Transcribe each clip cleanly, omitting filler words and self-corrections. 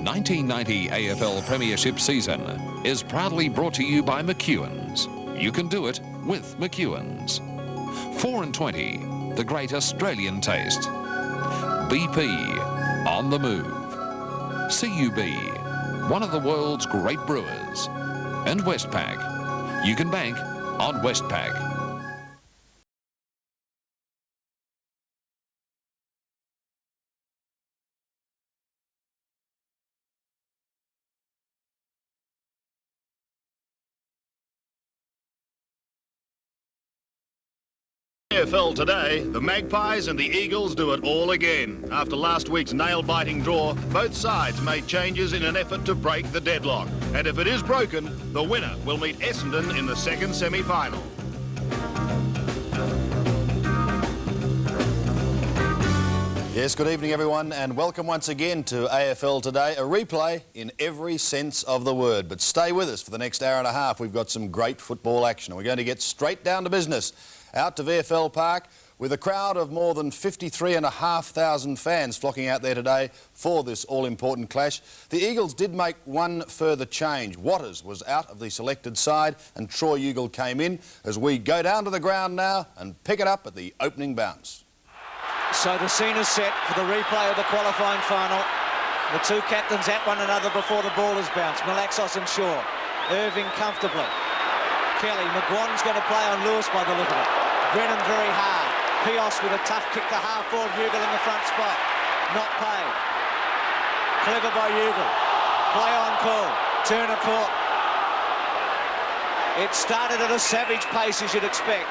1990 AFL Premiership season is proudly brought to you by McEwen's. You can do it with McEwen's. 4 and 20, the great Australian taste. BP, on the move. CUB, one of the world's great brewers. And Westpac, you can bank on Westpac. AFL today, the Magpies and the Eagles do it all again. After last week's nail-biting draw, both sides made changes in an effort to break the deadlock. And if it is broken, the winner will meet Essendon in the second semi-final. Yes, good evening everyone and welcome once again to AFL Today, a replay in every sense of the word. But stay with us for the next hour and a half. We've got some great football action. We're going to get straight down to business. Out to VFL Park with a crowd of more than 53,500 fans flocking out there today for this all-important clash. The Eagles did make one further change. Watters was out of the selected side and Troy Ugle came in as we go down to the ground now and pick it up at the opening bounce. So the scene is set for the replay of the qualifying final. The two captains at one another before the ball is bounced. Malaxos and Shaw. Irving comfortably. Kelly. McGuan's going to play on Lewis by the look of it. Brennan very hard. Pios with a tough kick to half-forward. Ugle in the front spot. Not paid. Clever by Ugle. Play on call. Turner caught. It started at a savage pace, as you'd expect.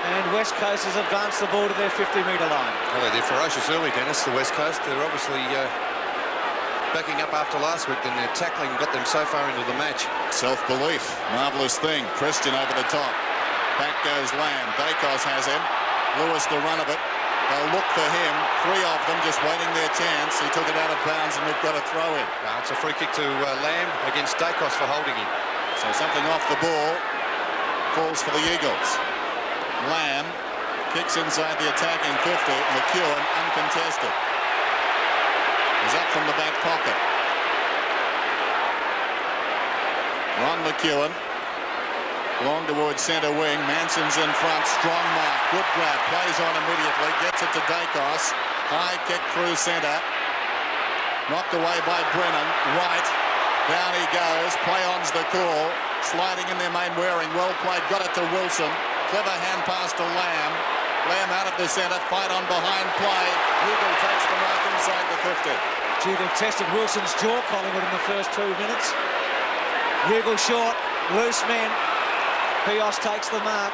And West Coast has advanced the ball to their 50-metre line. Well, they're ferocious early, Dennis, the West Coast. They're obviously backing up after last week, and their tackling got them so far into the match. Self-belief, marvellous thing. Christian over the top. Back goes Lamb. Dacos has him. Lewis the run of it. They'll look for him. Three of them just waiting their chance. He took it out of bounds and we've got a throw in. It's a free kick to Lamb against Dacos for holding him. So something off the ball. Falls for the Eagles. Lamb kicks inside the attacking 50. McEwen uncontested. He's up from the back pocket. Ron McEwen. Long towards centre wing. Manson's in front. Strong mark. Good grab. Plays on immediately. Gets it to Dacos. High kick through centre. Knocked away by Brennan. Right. Down he goes. Play-on's the call. Sliding in their main wearing. Well played. Got it to Wilson. Clever hand pass to Lamb. Lamb out of the centre. Fight on behind play. Ugle takes the mark inside the 50. Gee, they've tested Wilson's jaw, Collingwood, in the first 2 minutes. Ugle short. Loose men. Pios takes the mark.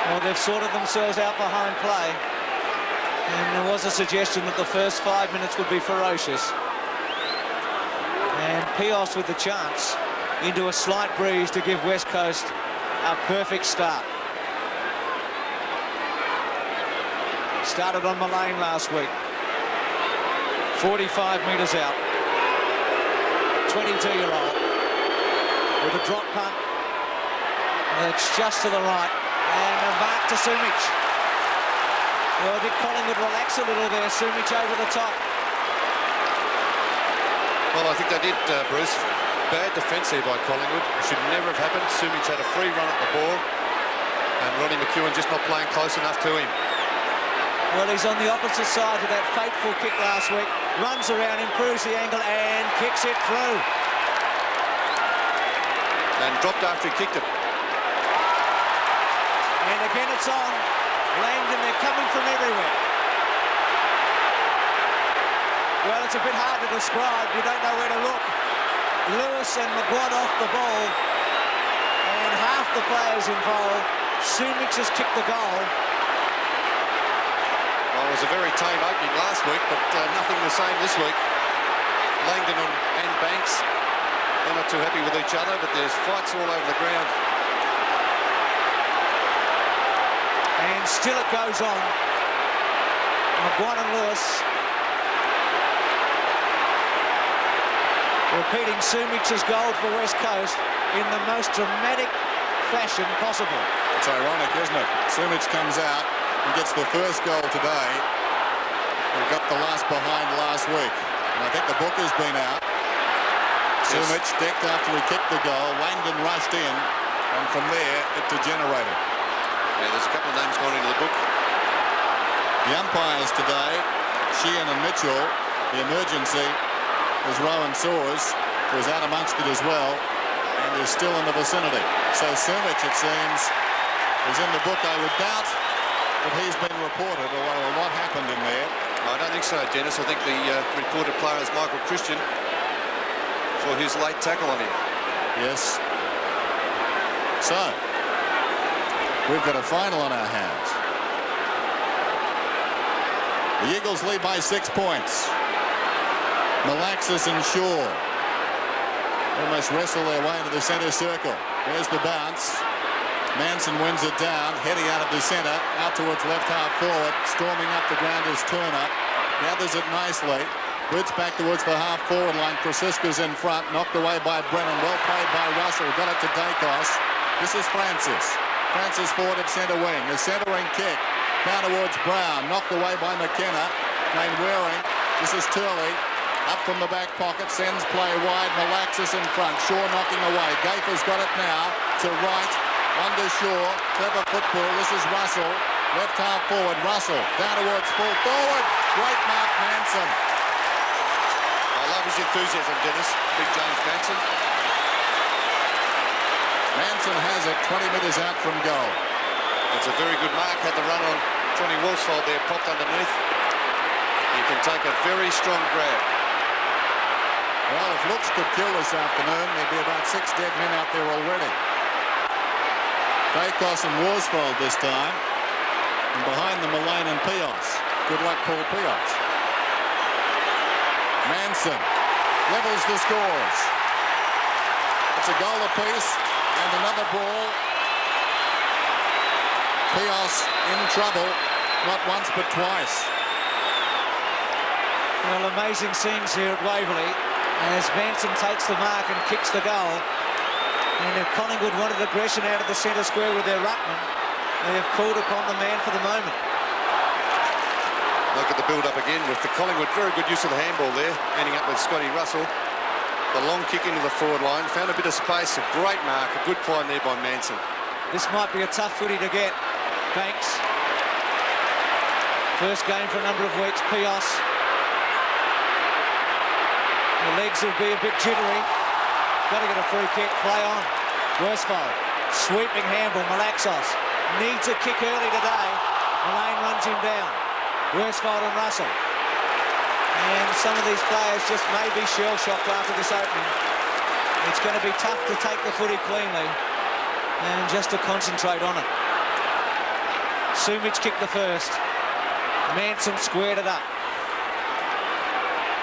Well, they've sorted themselves out behind play. And there was a suggestion that the first 5 minutes would be ferocious. And Pios with the chance into a slight breeze to give West Coast a perfect start. Started on Mullane last week. 45 metres out. 22-year-old with a drop punt. It's just to the right. And a mark to Sumich. Well, did Collingwood relax a little there? Sumich over the top. Well, I think they did, Bruce. Bad defence here by Collingwood. It should never have happened. Sumich had a free run at the ball. And Ronnie McEwen just not playing close enough to him. Well, he's on the opposite side to that fateful kick last week. Runs around, improves the angle, and kicks it through. And dropped after he kicked it. And again it's on. Langdon, they're coming from everywhere. Well, it's a bit hard to describe. You don't know where to look. Lewis and McGuan off the ball. And half the players involved. Sumich has kicked the goal. Well, it was a very tame opening last week, but nothing the same this week. Langdon and Banks, they're not too happy with each other, but there's fights all over the ground. And still it goes on. McGuan and Lewis. Repeating Sumich's goal for West Coast in the most dramatic fashion possible. It's ironic, isn't it? Sumich comes out and gets the first goal today. We got the last behind last week. And I think the booker's been out. Sumich decked after he kicked the goal. Langdon rushed in, and from there it degenerated. Yeah, there's a couple of names going into the book. The umpires today, Sheehan and Mitchell. The emergency is Rowan Soares, who's out amongst it as well, and is still in the vicinity. So Sumich, it seems, is in the book. I would doubt that he's been reported, although a lot happened in there. I don't think so, Dennis. I think the reported player is Michael Christian for his late tackle on him. Yes. So, we've got a final on our hands. The Eagles lead by 6 points. Malaxis and Shaw almost wrestle their way into the centre circle. There's the bounce. Manson wins it down, heading out of the centre, out towards left half forward. Storming up the ground is Turner. Gathers it nicely. Boots back towards the half forward line. Krasiska's in front, knocked away by Brennan. Well played by Russell. Got it to Dacos. This is Francis. Francis forward at centre wing. A centering kick down towards Brown. Knocked away by McKenna. Main Waring. This is Turley. Up from the back pocket. Sends play wide. Malaxis in front. Shaw knocking away. Gaither's got it now to right. Under Shaw. Clever football. This is Russell. Left half forward. Russell. Down towards full forward. Great mark, Manson. I love his enthusiasm, Dennis. Big James Manson. Manson has it 20 metres out from goal. It's a very good mark. Had the run on Johnny Worsfold there, popped underneath. He can take a very strong grab. Well, if looks could kill this afternoon, there'd be about 6 dead men out there already. Dacos and Worsfold this time. And behind them, Mullane and Pios. Good luck, Paul Pios. Manson levels the scores. It's a goal apiece and another ball. Pios in trouble, not once but twice. Well, amazing scenes here at Waverley as Manson takes the mark and kicks the goal. And if Collingwood wanted aggression out of the centre square with their ruckman, they have called upon the man for the moment. Look at the build-up again with the Collingwood. Very good use of the handball there, ending up with Scotty Russell. The long kick into the forward line. Found a bit of space. A great mark. A good find there by Manson. This might be a tough footy to get. Banks. First game for a number of weeks. Pios. The legs will be a bit jittery. Got to get a free kick. Play on. Worsfold. Sweeping handball. Malaxos needs a kick early today. Mullane runs him down. Worsfold and Russell. And some of these players just may be shell-shocked after this opening. It's going to be tough to take the footy cleanly and just to concentrate on it. Sumich kicked the first. Manson squared it up.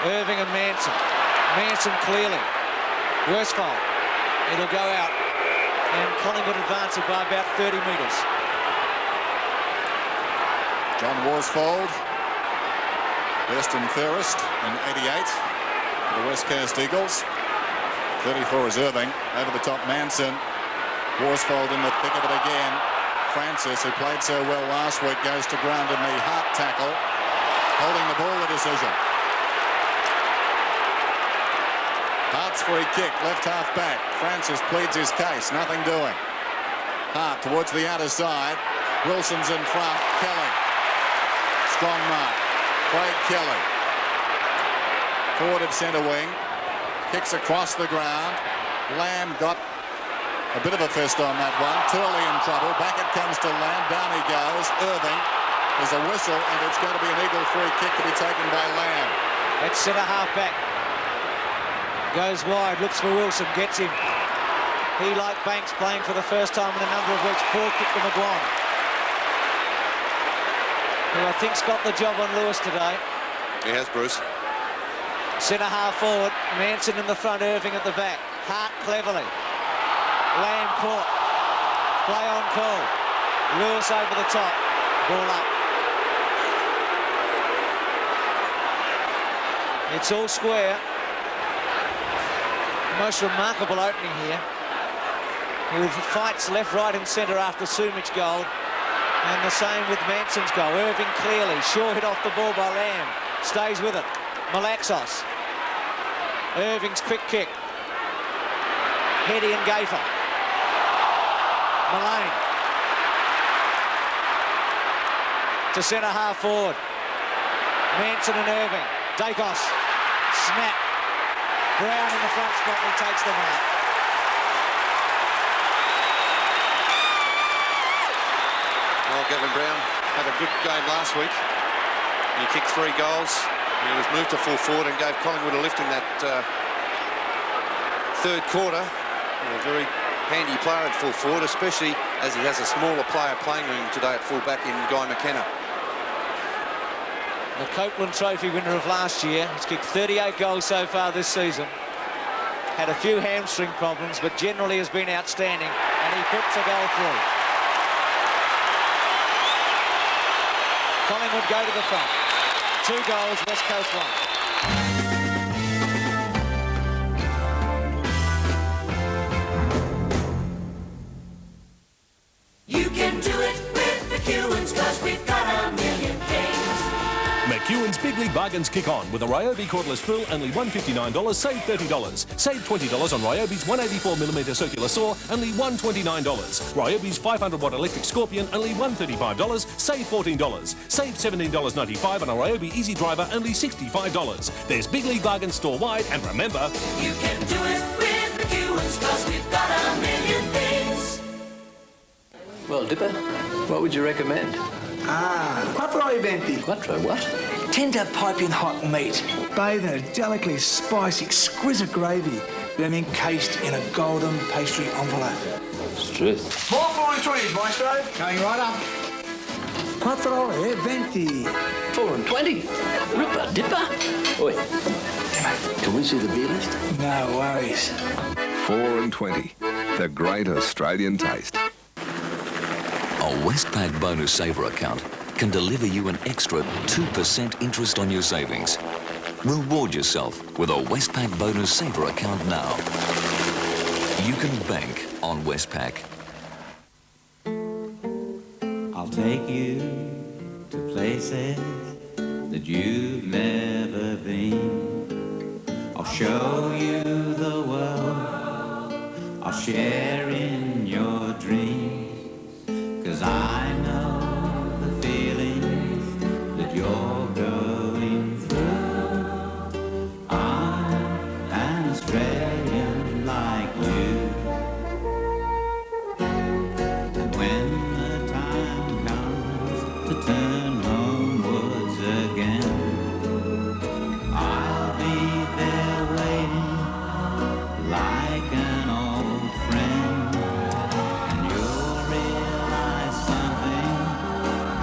Irving and Manson. Manson clearly. Worsfold. It'll go out. And Collingwood advance it by about 30 metres. John Worsfold, best and fairest in 88 for the West Coast Eagles. 34 is Irving. Over the top, Manson. Worsfold in the thick of it again. Francis, who played so well last week, goes to ground in the heart tackle. Holding the ball, the decision. Hart's free kick, left half back. Francis pleads his case, nothing doing. Hart towards the outer side. Wilson's in front. Kelly. Strong mark. Craig Kelly. Forward of centre wing. Kicks across the ground. Lamb got a bit of a fist on that one. Turley in trouble. Back it comes to Lamb. Down he goes. Irving. There's a whistle, and it's going to be an Eagle free kick to be taken by Lamb. That's centre half back. Goes wide. Looks for Wilson. Gets him. He, like Banks, playing for the first time in a number of weeks. Poor kick to McGuan, who I think's got the job on Lewis today. He has, Bruce. Centre half forward. Manson in the front, Irving at the back. Hart cleverly. Lamb caught. Play on call. Lewis over the top. Ball up. It's all square. Most remarkable opening here. With fights left, right and centre after Sumich goal. And the same with Manson's goal. Irving clearly. Shaw hit off the ball by Lamb. Stays with it. Malaxos. Irving's quick kick. Heady and Gaffer. Mullane. To centre half forward. Manson and Irving. Dacos. Snap. Brown in the front spot and he takes them out. Well, Gavin Brown had a good game last week. He kicked 3 goals. He was moved to full forward and gave Collingwood a lift in that third quarter. A very handy player at full forward, especially as he has a smaller player playing with him today at full back in Guy McKenna. The Copeland Trophy winner of last year. He's kicked 38 goals so far this season. Had a few hamstring problems, but generally has been outstanding, and he puts a goal through. Collingwood go to the front. 2 goals, West Coast 1. You can do it with McEwen's, 'cause we've got a million games. McEwen's Big League Bargains kick on with a Ryobi cordless drill, only $159, save $30. Save $20 on Ryobi's 184mm circular saw, only $129. Ryobi's 500-watt electric Scorpion, only $135, save $14. Save $17.95 on a Ryobi Easy Driver, only $65. There's Big League Bargains store-wide, and remember... You can do it with McEwen's, 'cause we've got a million things. Well, Dipper, what would you recommend? Quattro Venti. Quattro what? Tender piping hot meat, bathed in a delicately spiced, exquisite gravy, then encased in a golden pastry envelope. Struth. More 420s, Maestro. Going right up. Quattro Venti. 4 and 20. Ripper, Dipper. Oi. Can we see the beer list? No worries. 4 and 20. The great Australian taste. A Westpac Bonus Saver account can deliver you an extra 2% interest on your savings. Reward yourself with a Westpac Bonus Saver account now. You can bank on Westpac. I'll take you to places that you've never been. I'll show you the world. I'll share in your dreams. 'Cause I know the feelings that you're going through. I'm an Australian like you. And when the time comes to turn homewards again, I'll be there waiting like an old friend. And you'll realize something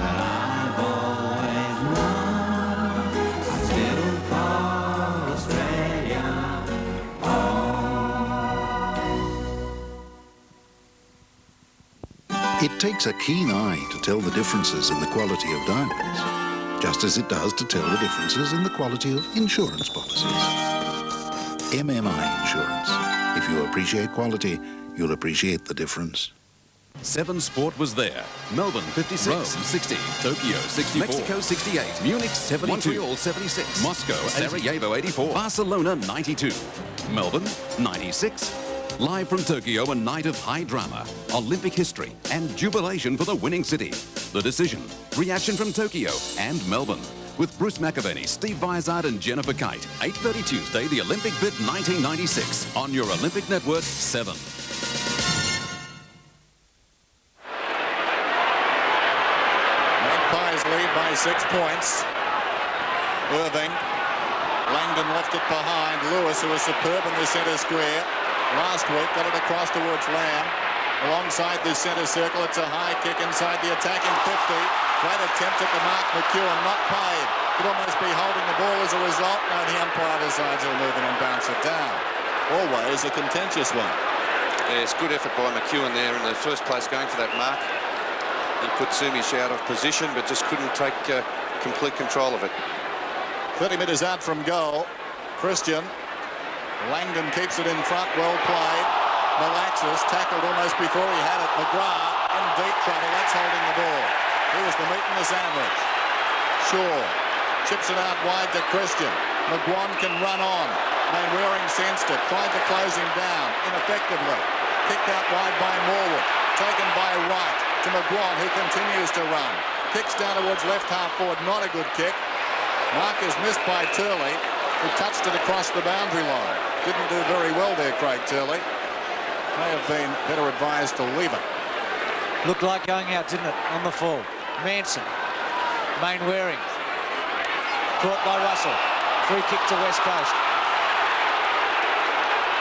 that I've always known. I still call Australia home. It takes a keen eye to tell the differences in the quality of diamonds, just as it does to tell the differences in the quality of insurance policies. MMI Insurance. If you appreciate quality, you'll appreciate the difference. 7 Sport was there. Melbourne 56, Rome 60, Tokyo 64, Mexico 68, Munich 72, Montreal 76, Moscow, Sarajevo 84, Barcelona 92, Melbourne 96. Live from Tokyo, a night of high drama, Olympic history and jubilation for the winning city. The decision, reaction from Tokyo and Melbourne. With Bruce McAvaney, Steve Vizard and Jennifer Kite. 8:30 Tuesday, the Olympic bid 1996 on your Olympic Network 7. Magpies lead by 6 points. Irving. Langdon left it behind. Lewis, who was superb in the centre square last week, got it across towards Lamb. Alongside the centre circle, it's a high kick inside the attacking 50. Great attempt at the mark. McEwen not paid. Could almost be holding the ball as a result. No, the umpire decides he'll move it and bounce it down. Always a contentious one. Yeah, it's good effort by McEwen there in the first place going for that mark. He put Sumish out of position but just couldn't take complete control of it. 30 metres out from goal. Christian. Langdon keeps it in front, well played. Malaxis tackled almost before he had it. McGrath in deep trouble, that's holding the ball. He was the meat in the sandwich. Shaw chips it out wide to Christian. McGuan can run on. Mainwaring sensed it, tried to close him down ineffectively. Kicked out wide by Morwood, taken by Wright to McGuan, who continues to run. Kicks down towards left half forward, not a good kick. Mark is missed by Turley, who touched it across the boundary line. Didn't do very well there, Craig Turley. May have been better advised to leave it. Looked like going out, didn't it, on the fall. Manson, Mainwaring, caught by Russell. Free kick to West Coast.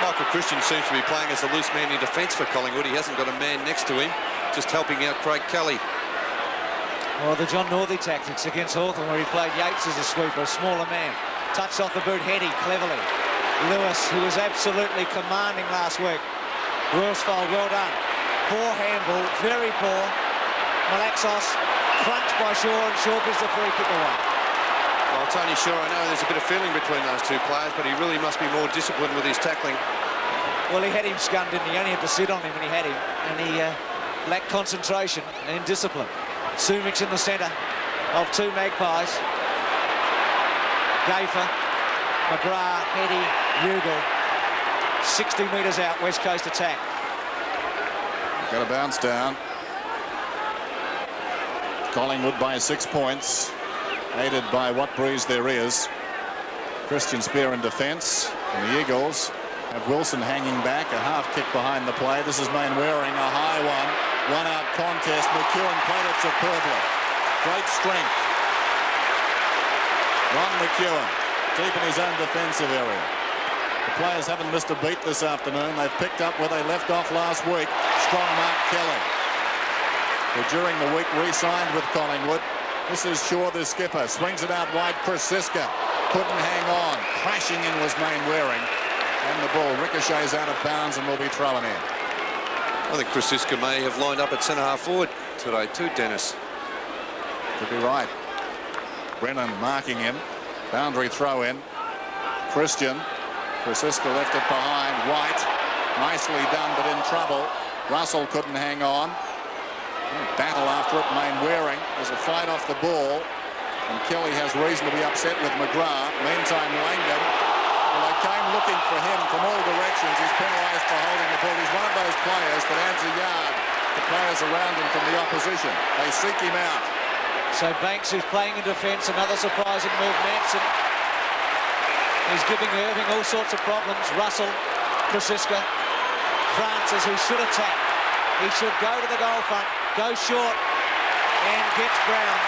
Michael Christian seems to be playing as a loose man in defence for Collingwood. He hasn't got a man next to him, just helping out Craig Kelly. Well, the John Northey tactics against Hawthorn, where he played Yates as a sweeper, a smaller man. Touched off the boot, Heady, cleverly. Lewis, who was absolutely commanding last week. Worsfold, well done. Poor handball, very poor. Malaxos, crunched by Shaw, and Shaw gives the free kick away. Well, Tony Shaw, I know there's a bit of feeling between those two players, but he really must be more disciplined with his tackling. Well, he had him scummed, didn't he? He only had to sit on him when he had him, and he lacked concentration and discipline. Sumich in the centre of two Magpies. Gafer, McGrath, Heady, Ugal. 60 metres out, West Coast attack. Got a bounce down. Collingwood by 6 points, aided by what breeze there is. Christian Spear in defence, and the Eagles have Wilson hanging back, a half kick behind the play. This is Mainwaring, a high one out contest. McEwen played it superbly. Great strength. Ron McEwen, deep in his own defensive area. The players haven't missed a beat this afternoon. They've picked up where they left off last week. Strong Mark Kelly, who during the week re-signed with Collingwood. This is Shaw, the skipper. Swings it out wide. Chris Siska couldn't hang on. Crashing in was Mainwaring. And the ball ricochets out of bounds and will be thrown in. I think Chris Siska may have lined up at centre-half forward today too, Dennis. Could be right. Brennan marking him. Boundary throw in. Christian. Siska left it behind. White. Nicely done, but in trouble. Russell couldn't hang on. Battle after it. Mainwaring. There's a fight off the ball. And Kelly has reason to be upset with McGrath. Meantime, Langdon. Well, they came looking for him from all directions. He's penalised for holding the ball. He's one of those players that adds a yard to players around him from the opposition. They seek him out. So Banks, who's playing in defence, another surprising move. Manson, he's giving Irving all sorts of problems. Russell, Krasiska, Francis, who should attack. He should go to the goal front, go short, and gets Brown.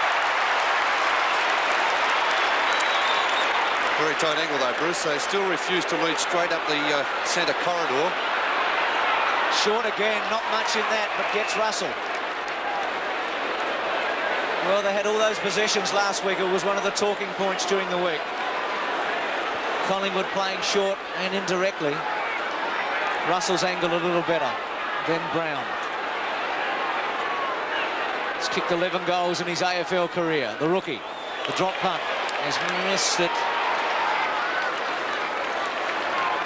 Very tight angle though, Bruce. They still refuse to lead straight up the centre corridor. Short again, not much in that, but gets Russell. Well, they had all those possessions last week. It was one of the talking points during the week. Collingwood playing short and indirectly. Russell's angle a little better than Brown. He's kicked 11 goals in his AFL career. The rookie, the drop punt, has missed it.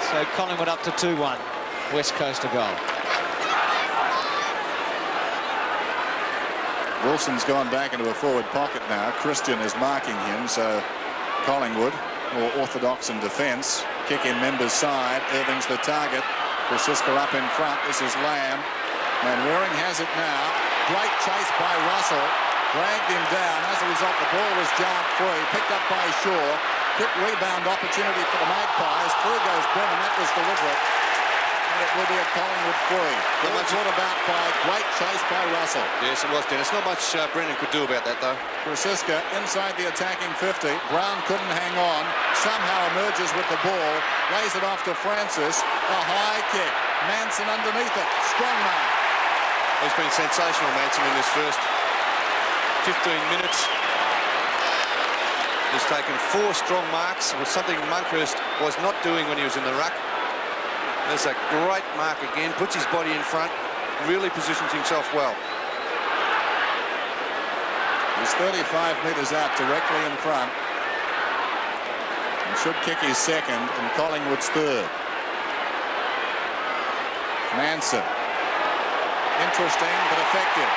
So Collingwood up to 2-1. West Coast a goal. Wilson's gone back into a forward pocket now. Christian is marking him, so Collingwood more orthodox in defence. Kick in Members' side. Irving's the target. Krasiska up in front. This is Lamb. Mainwaring has it now. Great chase by Russell. Dragged him down. As a result, the ball was jarred free. Picked up by Shaw. Quick rebound opportunity for the Magpies. Through goes Brennan. That was deliberate. And it will be a Collingwood free. Well, that's brought about by great chase by Russell. Yes, it was, Dennis. Not much Brennan could do about that, though. Krasiska inside the attacking 50. Brown couldn't hang on. Somehow emerges with the ball. Lays it off to Francis. A high kick. Manson underneath it. Strong man. He's been sensational, Manson, in this first 15 minutes. He's taken 4 strong marks, with something Monkhurst was not doing when he was in the ruck. There's a great mark again, puts his body in front, really positions himself well. He's 35 metres out directly in front and should kick his second and Collingwood's third. Manson. Interesting but effective.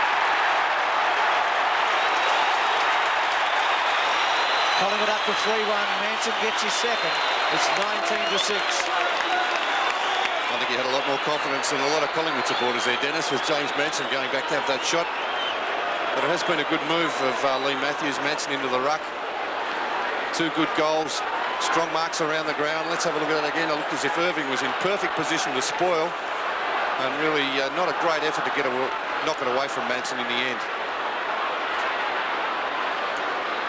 Collingwood up to 3-1. Manson gets his second. It's 19-6. I think he had a lot more confidence than a lot of Collingwood supporters there, Dennis, with James Manson going back to have that shot. But it has been a good move of Lee Matthews. Manson into the ruck. 2 good goals. Strong marks around the ground. Let's have a look at it again. It looked as if Irving was in perfect position to spoil. And really not a great effort to knock it away from Manson in the end.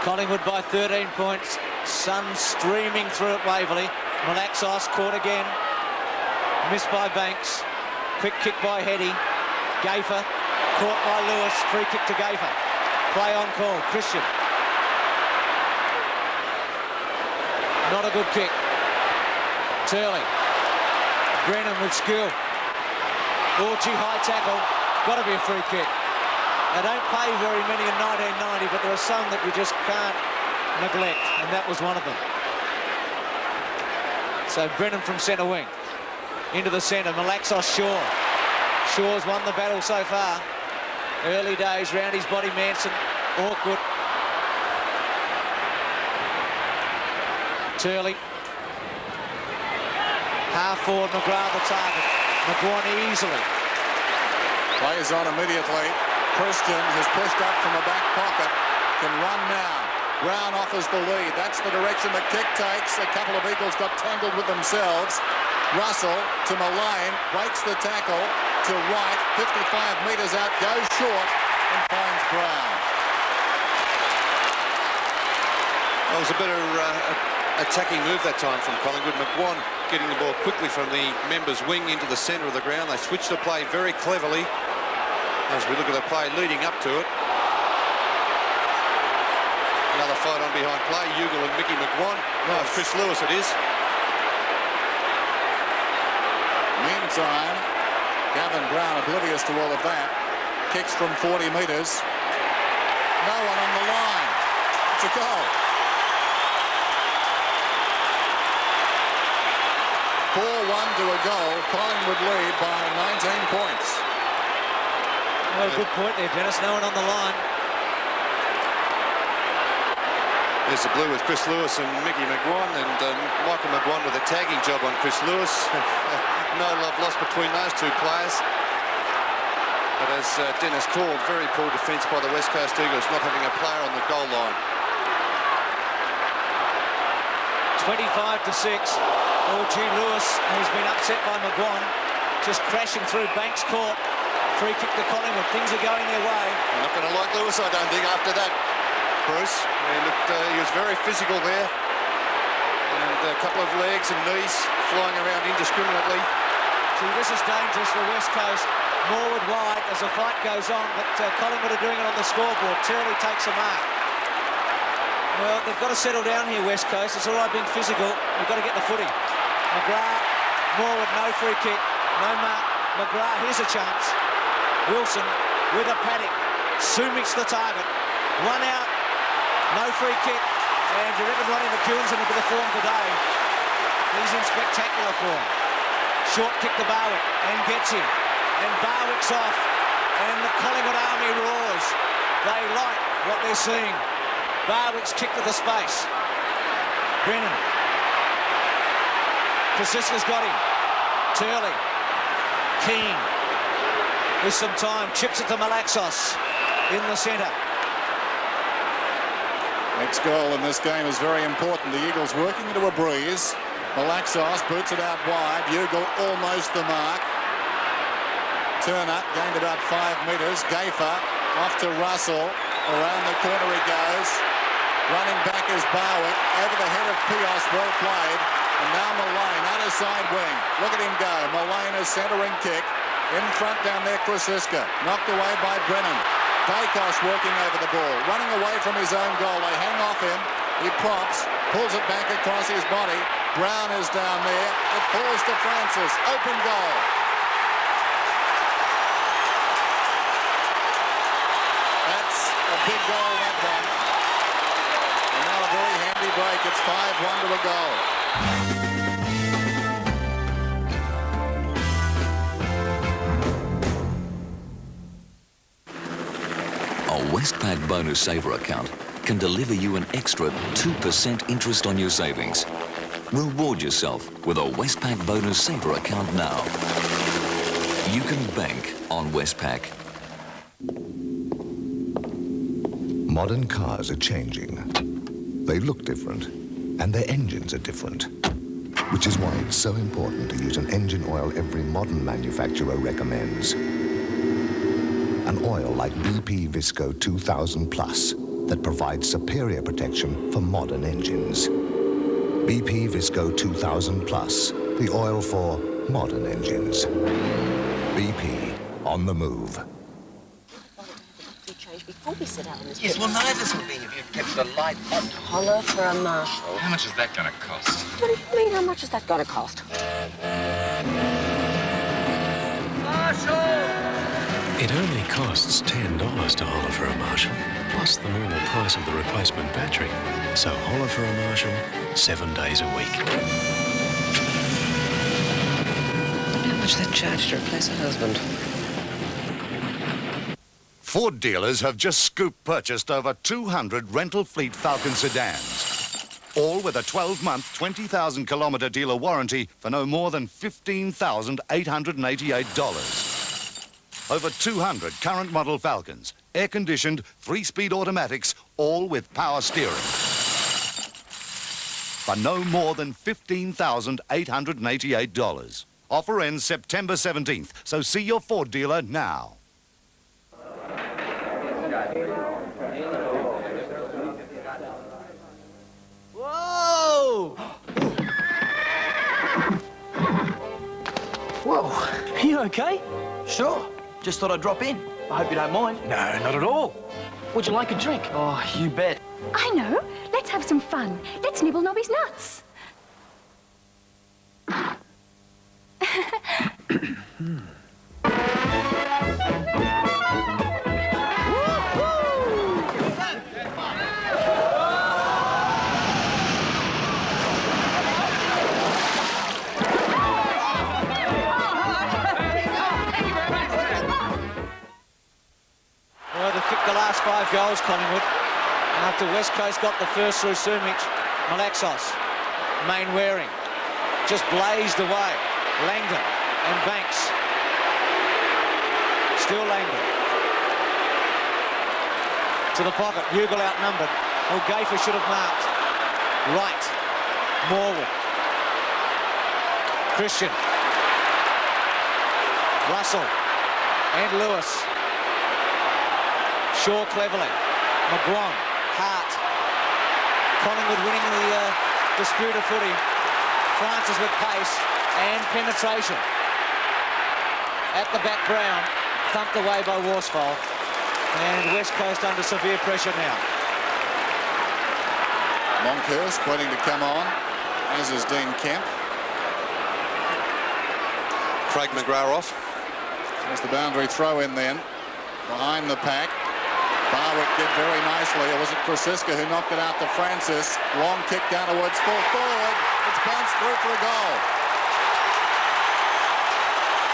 Collingwood by 13 points. Sun streaming through at Waverley. Malaxos caught again. Missed by Banks. Quick kick by Heady. Gaffer caught by Lewis. Free kick to Gaffer. Play on call. Christian. Not a good kick. Turley. Brennan with skill. Orchie high tackle. Got to be a free kick. They don't pay very many in 1990, but there are some that you just can't neglect, and that was one of them. So Brennan from centre wing. Into the centre, Malaxos Shaw. Shaw's won the battle so far. Early days, round his body, Manson. Awkward. Turley. Half forward, McGrath the target. McGuan easily. Plays on immediately. Christian has pushed up from the back pocket. Can run now. Brown offers the lead. That's the direction the kick takes. A couple of Eagles got tangled with themselves. Russell to Mullane, breaks the tackle to right, 55 metres out, goes short and finds Brown. That was a better attacking move that time from Collingwood. McGuan getting the ball quickly from the members' wing into the centre of the ground. They switched the play very cleverly as we look at the play leading up to it. Another fight on behind play. Ugle and Mickey McGuan. No, it's Chris Lewis it is. Meantime, Gavin Brown, oblivious to all of that, kicks from 40 metres. No one on the line. It's a goal. 4-1 to a goal. Collingwood lead by 19 points. Well, good point there, Dennis. No one on the line. There's the blue with Chris Lewis and Mickey McGuan, and Michael McGuan with a tagging job on Chris Lewis. No love lost between those two players. But as Dennis called, very poor defence by the West Coast Eagles, not having a player on the goal line. 25-6. Orchie Lewis, who's been upset by McGuan, just crashing through Banks' court. Free kick to Collingwood. Things are going their way. They're not going to like Lewis, I don't think, after that. Bruce, he was very physical there, and a couple of legs and knees flying around indiscriminately. See, this is dangerous for West Coast. Morwood wide as the fight goes on, but Collingwood are doing it on the scoreboard. Turley takes a mark. Well, they've got to settle down here, West Coast. It's all right being physical. We've got to get the footy. McGrath, Morwood, no free kick, no mark. McGrath, here's a chance. Wilson with a paddock. Sumic's the target. One out. No free kick, and you reckon Ronnie McEwen's in a bit of form today. He's in spectacular form. Short kick to Barwick, and gets him. And Barwick's off, and the Collingwood army roars. They like what they're seeing. Barwick's kick to the space. Brennan. Kasiska's got him. Turley. Keane. With some time, chips it to Malaxos in the centre. Next goal in this game is very important. The Eagles working into a breeze. Malaxos boots it out wide. Ugle almost the mark. Turner gained about 5 metres. Gaffer off to Russell. Around the corner he goes. Running back is Barwick. Over the head of Pios. Well played. And now Mullane, other side wing. Look at him go. Mullane is centering kick. In front down there, Krasiska. Knocked away by Brennan. Dacos working over the ball, running away from his own goal. They hang off him. He props, pulls it back across his body. Brown is down there. It falls to Francis. Open goal. That's a big goal, that one. And now a very handy break. It's 5-1 to a goal. A Westpac Bonus Saver account can deliver you an extra 2% interest on your savings. Reward yourself with a Westpac Bonus Saver account now. You can bank on Westpac. Modern cars are changing. They look different, and their engines are different, which is why it's so important to use an engine oil every modern manufacturer recommends. An oil like BP Visco 2000 Plus that provides superior protection for modern engines. BP Visco 2000 Plus, the oil for modern engines. BP, on the move. Before we sit out on this. Yes, well, neither's will be if you've kept the light on. Holler for a marshal. How much is that going to cost? What do you mean, how much is that going to cost? Marshal! It only costs $10 to holler for a marshal, plus the normal price of the replacement battery. So holler for a marshal 7 days a week. How much they charge to replace a husband? Ford dealers have just purchased over 200 rental fleet Falcon sedans, all with a 12-month, 20,000-kilometre dealer warranty for no more than $15,888. Over 200 current model Falcons, air-conditioned, 3-speed automatics, all with power steering. For no more than $15,888. Offer ends September 17th, so see your Ford dealer now. Whoa! Whoa, are you okay? Sure. Just thought I'd drop in. I hope you don't mind. No, not at all. Would you like a drink? Oh, you bet. I know. Let's have some fun. Let's nibble Nobby's nuts. Well, they've kicked the last 5 goals, Collingwood. After West Coast got the first through Sumich, Malaxos, Mainwaring, just blazed away. Langdon and Banks. Still Langdon. To the pocket, Bugle outnumbered. Oh, Gayfer should have marked. Right. Morwood. Christian. Russell. And Lewis. Shaw cleverly. McGuan. Hart. Collingwood winning the dispute of footy. Francis with pace and penetration. At the back ground. Thumped away by Worsfold. And West Coast under severe pressure now. Monkhurst waiting to come on, as is Dean Kemp. Craig McGrath off. There's the boundary throw in then. Behind the pack. Barwick did very nicely. Or was it Krasiska who knocked it out to Francis? Long kick down towards full forward. It's bounced through for a goal.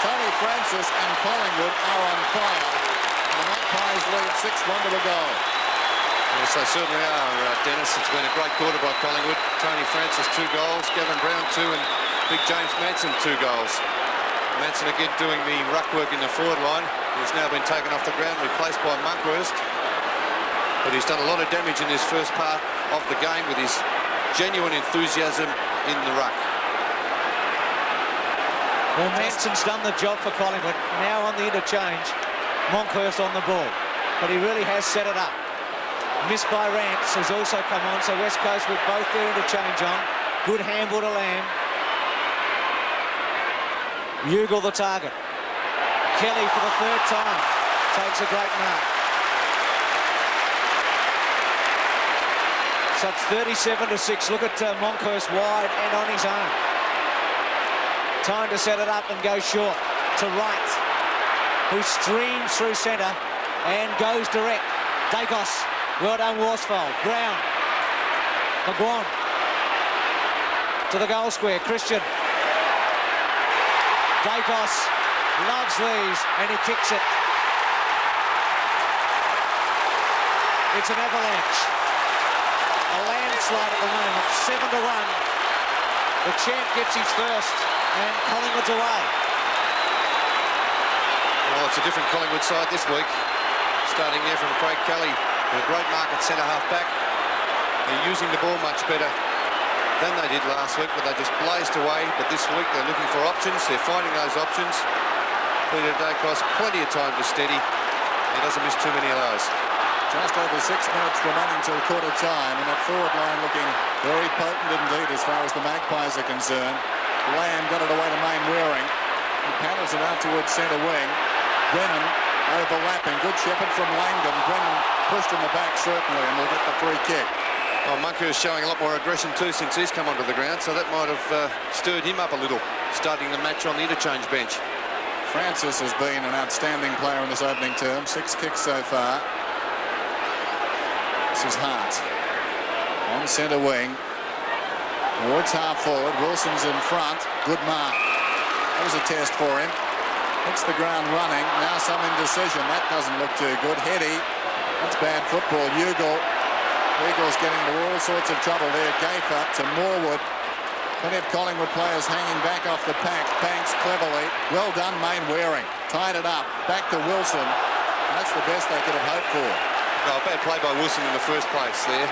Tony Francis and Collingwood are on fire. And the Magpies lead 6-1 to the goal. Yes, they certainly are, Dennis. It's been a great quarter by Collingwood. Tony Francis, 2 goals. Gavin Brown, 2. And big James Manson, 2 goals. Manson again doing the ruck work in the forward line. He's now been taken off the ground, replaced by Monkhurst. But he's done a lot of damage in this first part of the game with his genuine enthusiasm in the ruck. Well, Manson's done the job for Collingwood. Now on the interchange, Monkhurst on the ball. But he really has set it up. Missed by Rance has also come on, so West Coast with both their interchange on. Good handball to Lamb. Bugle the target. Kelly for the 3rd time takes a great mark. So it's 37-6. Look at Monkhurst wide and on his own. Time to set it up and go short to Wright, who streams through centre and goes direct. Dacos, well done Worsfold. Brown, McGuan to the goal square. Christian. Dacos loves these and he kicks it. It's an avalanche. A landslide at the moment, 7-1. The champ gets his first, and Collingwood's away. Well, it's a different Collingwood side this week. Starting there from Craig Kelly, with a great mark at centre-half back. They're using the ball much better than they did last week, but they just blazed away. But this week they're looking for options. They're finding those options. Peter Dacos, plenty of time to steady. He doesn't miss too many of those. Just over 6 minutes remaining till quarter time, and that forward line looking very potent indeed as far as the Magpies are concerned. Lamb got it away to Main Waring. He paddles it out towards centre wing. Brennan overlapping. Good shepherd from Langdon. Brennan pushed in the back certainly, and will get the free kick. Well, Munker is showing a lot more aggression too since he's come onto the ground, so that might have stirred him up a little, starting the match on the interchange bench. Francis has been an outstanding player in this opening term. 6 kicks so far. This is Hart on centre wing. Towards half forward. Wilson's in front. Good mark. That was a test for him. Hits the ground running. Now some indecision. That doesn't look too good. Heady. That's bad football. Eagles getting into all sorts of trouble there. Gayfer to Morwood. Plenty of Collingwood players hanging back off the pack. Banks cleverly. Well done, Main Waring. Tied it up. Back to Wilson. That's the best they could have hoped for. Well, bad play by Wilson in the first place there.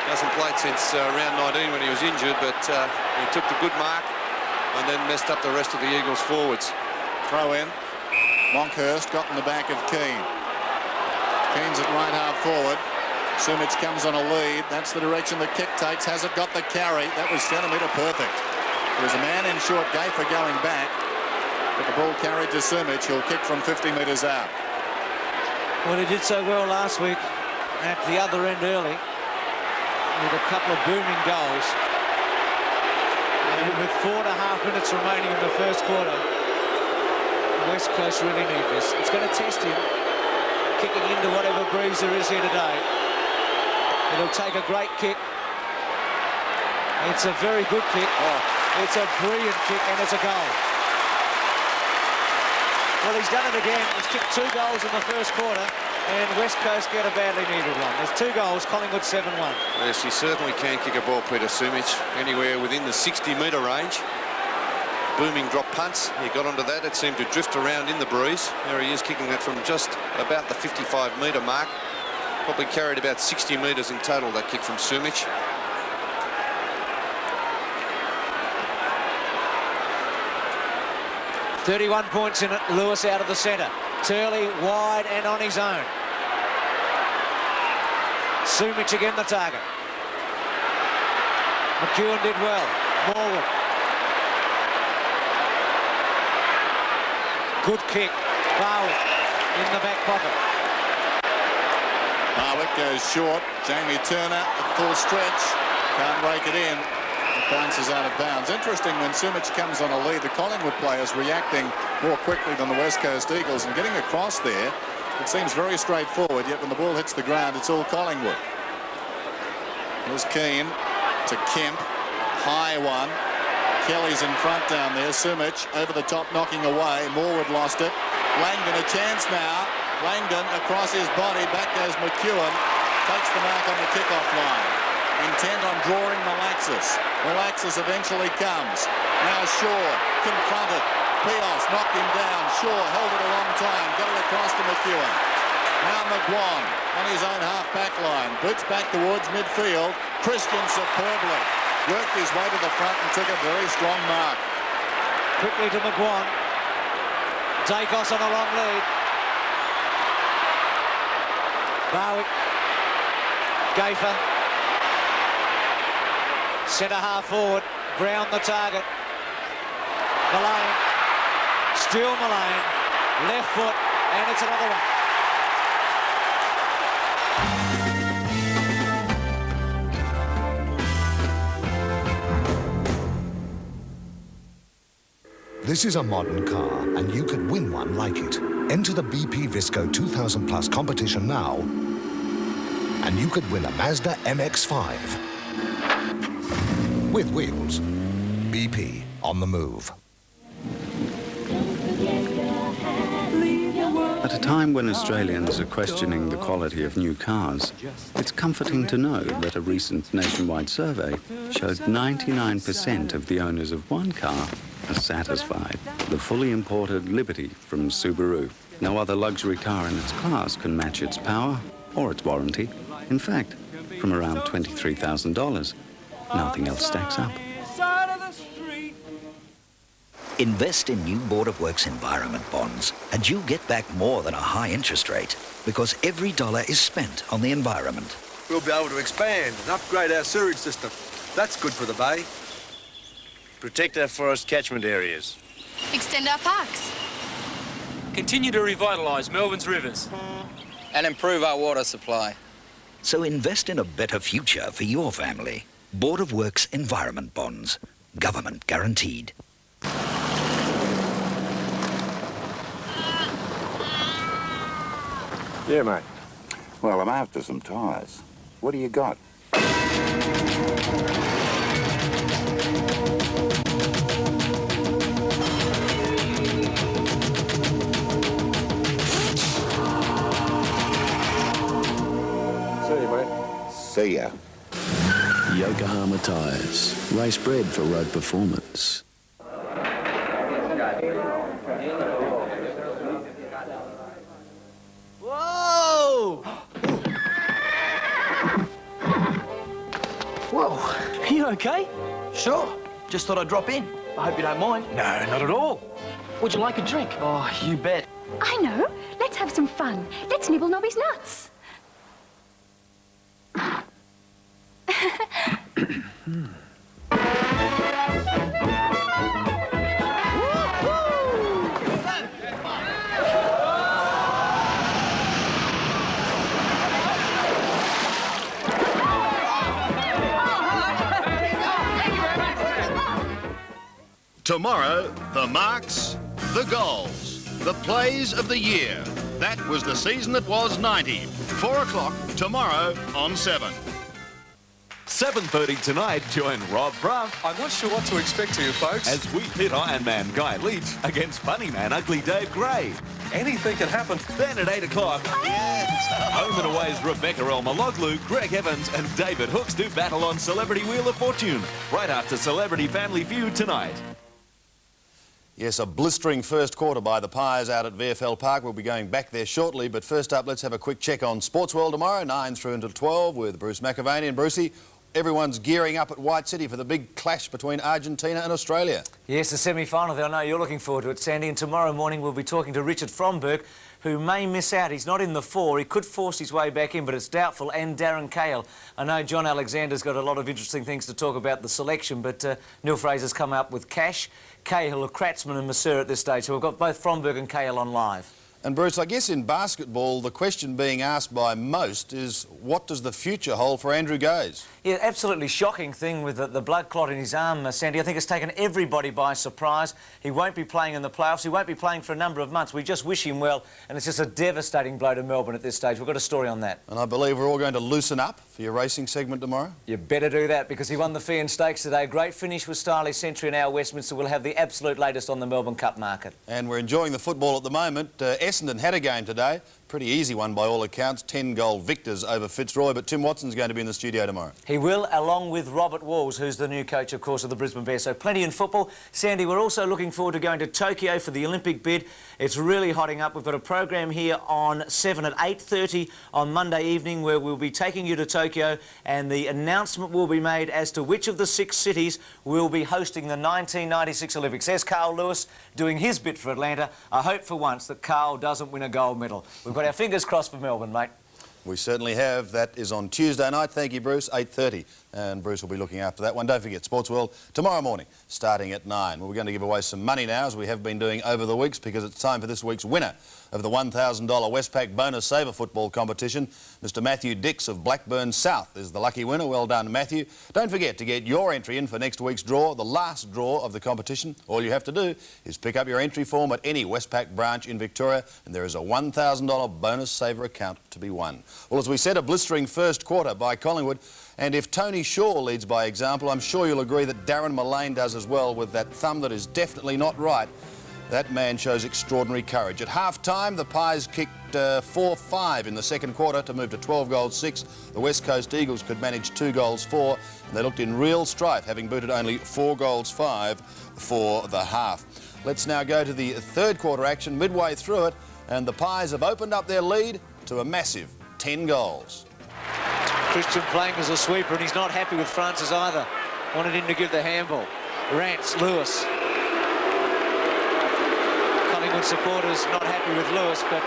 Hasn't played since round 19 when he was injured, but he took the good mark and then messed up the rest of the Eagles forwards. Throw in. Monkhurst got in the back of Keane. Keane's at right half forward. Sumich comes on a lead. That's the direction the kick takes. Has it got the carry? That was centimetre perfect. There's a man in short, Gayfer going back. But the ball carried to Sumich, who'll kick from 50 metres out. Well, he did so well last week at the other end early with a couple of booming goals. And with 4.5 minutes remaining in the first quarter, West Coast really need this. It's going to test him, kicking into whatever breeze there is here today. It'll take a great kick. It's a very good kick. It's a brilliant kick, and it's a goal. Well, he's done it again. He's kicked 2 goals in the first quarter, and West Coast get a badly needed one. There's 2 goals, Collingwood 7-1. Yes, he certainly can kick a ball, Peter Sumich, anywhere within the 60-metre range. Booming drop punts. He got onto that. It seemed to drift around in the breeze. There he is, kicking that from just about the 55-metre mark. Probably carried about 60 metres in total, that kick from Sumich. .31 points in it. Lewis out of the centre. Turley wide and on his own. Sumich again the target. McEwen did well. Morwood. Good kick. Barwick in the back pocket. Barwick goes short. Jamie Turner at full stretch. Can't rake it in. It bounces out of bounds. Interesting, when Sumich comes on a lead, the Collingwood players reacting more quickly than the West Coast Eagles and getting across there. It seems very straightforward, yet when the ball hits the ground, it's all Collingwood. Here's Keane to Kemp. High one. Kelly's in front down there. Sumich over the top, knocking away. Morwood lost it. Langdon a chance now. Langdon across his body. Back goes McEwen. Takes the mark on the kickoff line. Intent on drawing Malaxis. Malaxis eventually comes. Now Shaw confronted. Pios knocked him down. Shaw held it a long time. Got it across to McEwen. Now McGuan on his own half-back line. Boots back towards midfield. Christian superbly worked his way to the front and took a very strong mark. Quickly to McGuan. Dacos on a long lead. Barwick. Gayfer. Centre half forward. Brown the target. Mullane. Still Mullane. Left foot. And it's another one. This is a modern car, and you could win one like it. Enter the BP Visco 2000 Plus competition now, and you could win a Mazda MX-5. With wheels. BP, on the move. At At a time when Australians are questioning the quality of new cars, it's comforting to know that a recent nationwide survey showed 99% of the owners of one car are satisfied. The fully imported Liberty from Subaru. No other luxury car in its class can match its power or its warranty. In fact, from around $23,000, nothing else stacks up. Invest in new Board of Works environment bonds and you'll get back more than a high interest rate because every dollar is spent on the environment. We'll be able to expand and upgrade our sewage system. That's good for the bay. Protect our forest catchment areas. Extend our parks. Continue to revitalise Melbourne's rivers. And improve our water supply. So invest in a better future for your family. Board of Works environment bonds. Government guaranteed. Yeah, mate. Well, I'm after some tyres. What do you got? See you, mate. See ya. Yokohama tyres. Race bred for road performance. Whoa! Whoa, are you okay? Sure. Just thought I'd drop in. I hope you don't mind. No, not at all. Would you like a drink? Oh, you bet. I know. Let's have some fun. Let's nibble Nobby's nuts. Tomorrow, the marks, the goals, the plays of the year. That was the season that was 90. 4 o'clock tomorrow on 7. 7:30 tonight, join Rob Bruff. I'm not sure what to expect here, folks. As we pit Iron Man Guy Leach against Funny Man Ugly Dave Gray. Anything can happen. Then at 8 o'clock, Home and Away's Rebecca Elmaloglu, Greg Evans and David Hooks do battle on Celebrity Wheel of Fortune, right after Celebrity Family Feud tonight. Yes, a blistering first quarter by the Pies out at VFL Park. We'll be going back there shortly, but first up, let's have a quick check on Sports World tomorrow, 9 through until 12 with Bruce McAvaney. And Brucey, everyone's gearing up at White City for the big clash between Argentina and Australia. Yes, the semi-final there. I know you're looking forward to it, Sandy. And tomorrow morning we'll be talking to Richard Fromberg, who may miss out. He's not in the 4. He could force his way back in, but it's doubtful. And Darren Cahill. I know John Alexander's got a lot of interesting things to talk about the selection, but Neil Fraser's come up with Cash, Cahill, Kratzman and Masseur at this stage. So we've got both Fromberg and Cahill on live. And Bruce, I guess in basketball, the question being asked by most is, what does the future hold for Andrew Gaze? Yeah, absolutely shocking thing with the blood clot in his arm, Sandy. I think it's taken everybody by surprise. He won't be playing in the playoffs. He won't be playing for a number of months. We just wish him well, and it's just a devastating blow to Melbourne at this stage. We've got a story on that. And I believe we're all going to loosen up for your racing segment tomorrow. You better do that, because he won the Fee and Stakes today. Great finish with Starley Century and our Westminster. We'll have the absolute latest on the Melbourne Cup market. And we're enjoying the football at the moment. Essendon had a game today. Pretty easy one by all accounts. 10-goal victors over Fitzroy, but Tim Watson's going to be in the studio tomorrow. He will, along with Robert Walls, who's the new coach, of course, of the Brisbane Bears. So plenty in football. Sandy, we're also looking forward to going to Tokyo for the Olympic bid. It's really hotting up. We've got a program here on 7 at 8:30 on Monday evening where we'll be taking you to Tokyo, and the announcement will be made as to which of the 6 cities will be hosting the 1996 Olympics. There's Carl Lewis doing his bit for Atlanta. I hope for once that Carl doesn't win a gold medal. We've got our fingers crossed for Melbourne, mate. We certainly have. That is on Tuesday night. Thank you, Bruce. 8:30. And Bruce will be looking after that one. Don't forget, Sports World tomorrow morning, starting at 9. Well, we're going to give away some money now, as we have been doing over the weeks, because it's time for this week's winner of the $1,000 Westpac Bonus Saver football competition. Mr. Matthew Dix of Blackburn South is the lucky winner. Well done, Matthew. Don't forget to get your entry in for next week's draw, the last draw of the competition. All you have to do is pick up your entry form at any Westpac branch in Victoria, and there is a $1,000 bonus saver account to be won. Well, as we said, a blistering first quarter by Collingwood. And if Tony Shaw leads by example, I'm sure you'll agree that Darren Mullane does as well, with that thumb that is definitely not right. That man shows extraordinary courage. At half-time, the Pies kicked 4-5 in the second quarter to move to 12 goals 6. The West Coast Eagles could manage 2 goals 4, and they looked in real strife, having booted only 4 goals 5 for the half. Let's now go to the third quarter action, midway through it, and the Pies have opened up their lead to a massive 10 goals. Christian playing as a sweeper, and he's not happy with Francis either. Wanted him to give the handball. Rance, Lewis. Collingwood supporters not happy with Lewis, but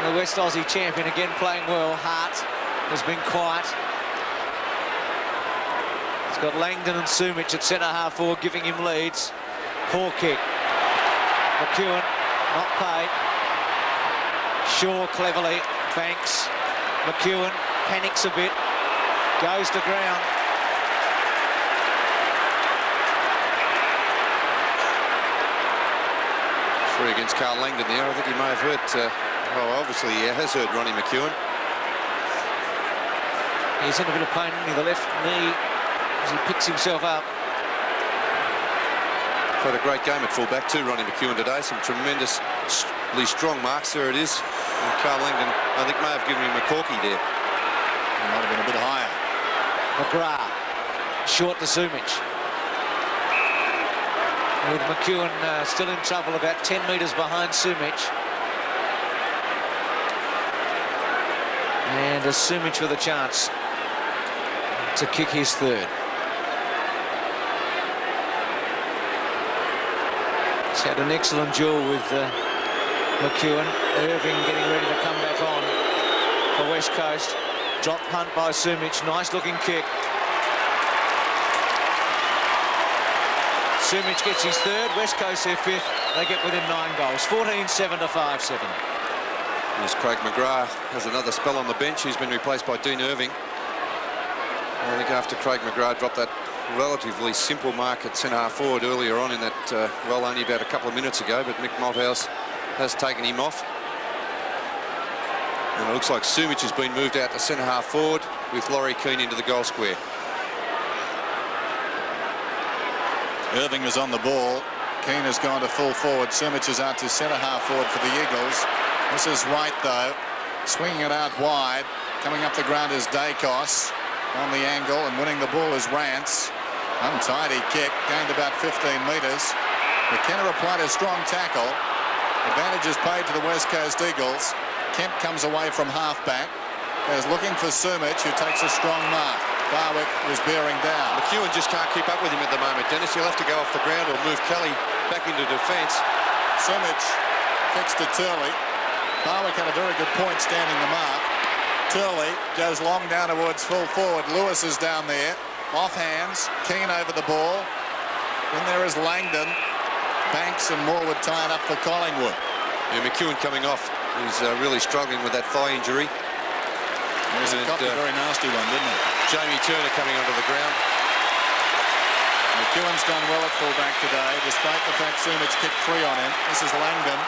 the West Aussie champion again playing well. Hart has been quiet. He's got Langdon and Sumich at centre-half forward giving him leads. Poor kick. McEwen not paid. Shaw cleverly banks. McEwen panics a bit, goes to ground. Free against Carl Langdon there. I think he may have hurt, well, obviously he has hurt Ronnie McEwen. He's in a bit of pain in the left knee as he picks himself up. Played a great game at fullback too, Ronnie McEwen today. Some tremendously strong marks. There it is. And Carl Langdon, I think, may have given him a corky there. He might have been a bit higher. McGrath, short to Sumich. With McEwen still in trouble, about 10 metres behind Sumich. And a Sumich with a chance to kick his third. He's had an excellent duel with McEwen. Irving getting ready to come back on for West Coast. Drop punt by Sumich. Nice looking kick. Sumich gets his third. West Coast their fifth. They get within 9 goals. 14-7 to 5-7. There's Craig McGrath has another spell on the bench. He's been replaced by Dean Irving. I think after Craig McGrath dropped that relatively simple mark at centre-half forward earlier on in that, well, only about a couple of minutes ago, but Mick Malthouse has taken him off. And it looks like Sumich has been moved out to centre-half forward with Laurie Keane into the goal square. Irving is on the ball. Keane has gone to full forward. Sumich is out to centre-half forward for the Eagles. This is right, though. Swinging it out wide. Coming up the ground is Dacos on the angle, and winning the ball is Rance. Untidy kick, gained about 15 metres. McKenna applied a strong tackle. Advantage is paid to the West Coast Eagles. Kemp comes away from half-back. Is looking for Sumich, who takes a strong mark. Barwick was bearing down. McEwen just can't keep up with him at the moment, Dennis. He'll have to go off the ground or move Kelly back into defence. Sumich kicks to Turley. Barwick had a very good point standing the mark. Turley goes long down towards full forward. Lewis is down there. Off hands. Keane over the ball. Then there is Langdon. Banks and Morwood tying up for Collingwood. Yeah, McEwen coming off. He's really struggling with that thigh injury. He copped a very nasty one, didn't he? Jamie Turner coming onto the ground. McEwen's done well at fullback today, despite the fact Sumich kicked 3 on him. This is Langdon.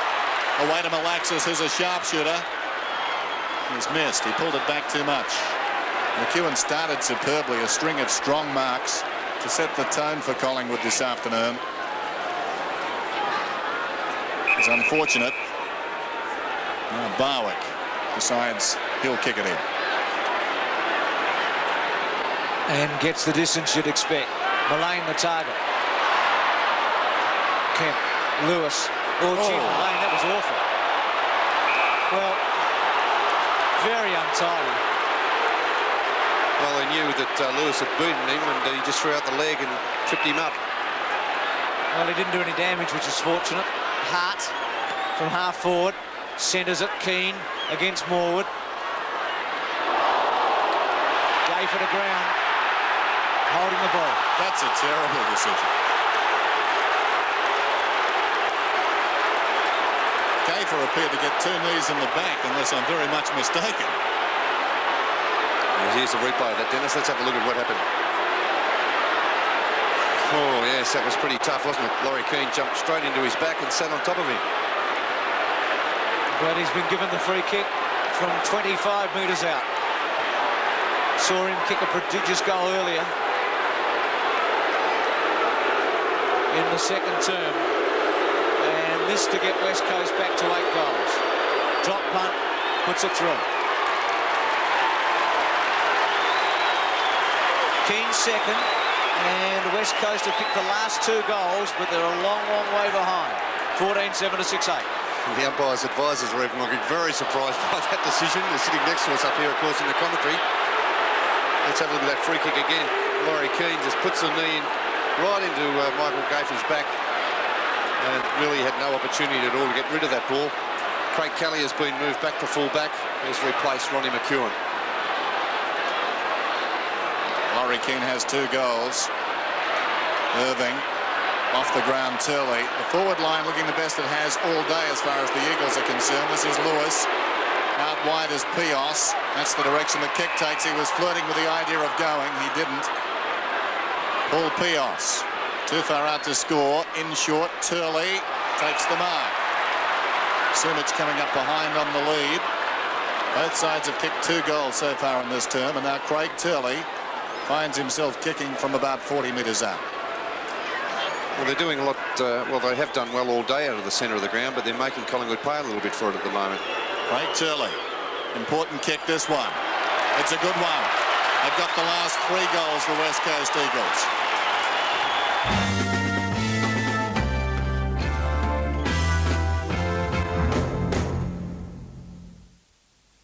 Away to Malaxis, who's a sharpshooter. He's missed. He pulled it back too much. McEwen started superbly, a string of strong marks to set the tone for Collingwood this afternoon. It's unfortunate. Now Barwick decides he'll kick it in. And gets the distance you'd expect. Mullane the target. Kemp, Lewis. Oh, gee, Mullane, that was awful. Well, very untidy. Well, they knew that Lewis had beaten him, and he just threw out the leg and tripped him up. Well, he didn't do any damage, which is fortunate. Hart from half forward. Centres it. Keane against Morwood. Gay for the ground. Holding the ball. That's a terrible decision. Gafer appeared to get 2 knees in the back, unless I'm very much mistaken. Here's the replay of that, Dennis. Let's have a look at what happened. Oh, yes, that was pretty tough, wasn't it? Laurie Keane jumped straight into his back and sat on top of him. But he's been given the free kick from 25 metres out. Saw him kick a prodigious goal earlier in the second term. this to get West Coast back to 8 goals. Drop punt, puts it through. Keane second, and West Coast have kicked the last 2 goals, but they're a long, long way behind. 14-7 to 6-8. The umpire's advisors are even looking very surprised by that decision. They're sitting next to us up here, of course, in the commentary. Let's have a look at that free kick again. Laurie Keane just puts the knee in right into Michael Gaffer's back and really had no opportunity at all to get rid of that ball. Craig Kelly has been moved back to full back. He's replaced Ronnie McEwen. Laurie Keane has 2 goals. Irving off the ground, Turley. The forward line looking the best it has all day as far as the Eagles are concerned. This is Lewis. Out wide is Pios. That's the direction the kick takes. He was flirting with the idea of going. He didn't. Paul Pios. Too far out to score. In short, Turley takes the mark. Sumich coming up behind on the lead. Both sides have kicked 2 goals so far in this term, and now Craig Turley finds himself kicking from about 40 metres out. Well, they're doing a lot, well, they have done well all day out of the centre of the ground, but they're making Collingwood pay a little bit for it at the moment. Craig Turley. Important kick, this one. It's a good one. They've got the last 3 goals, the West Coast Eagles.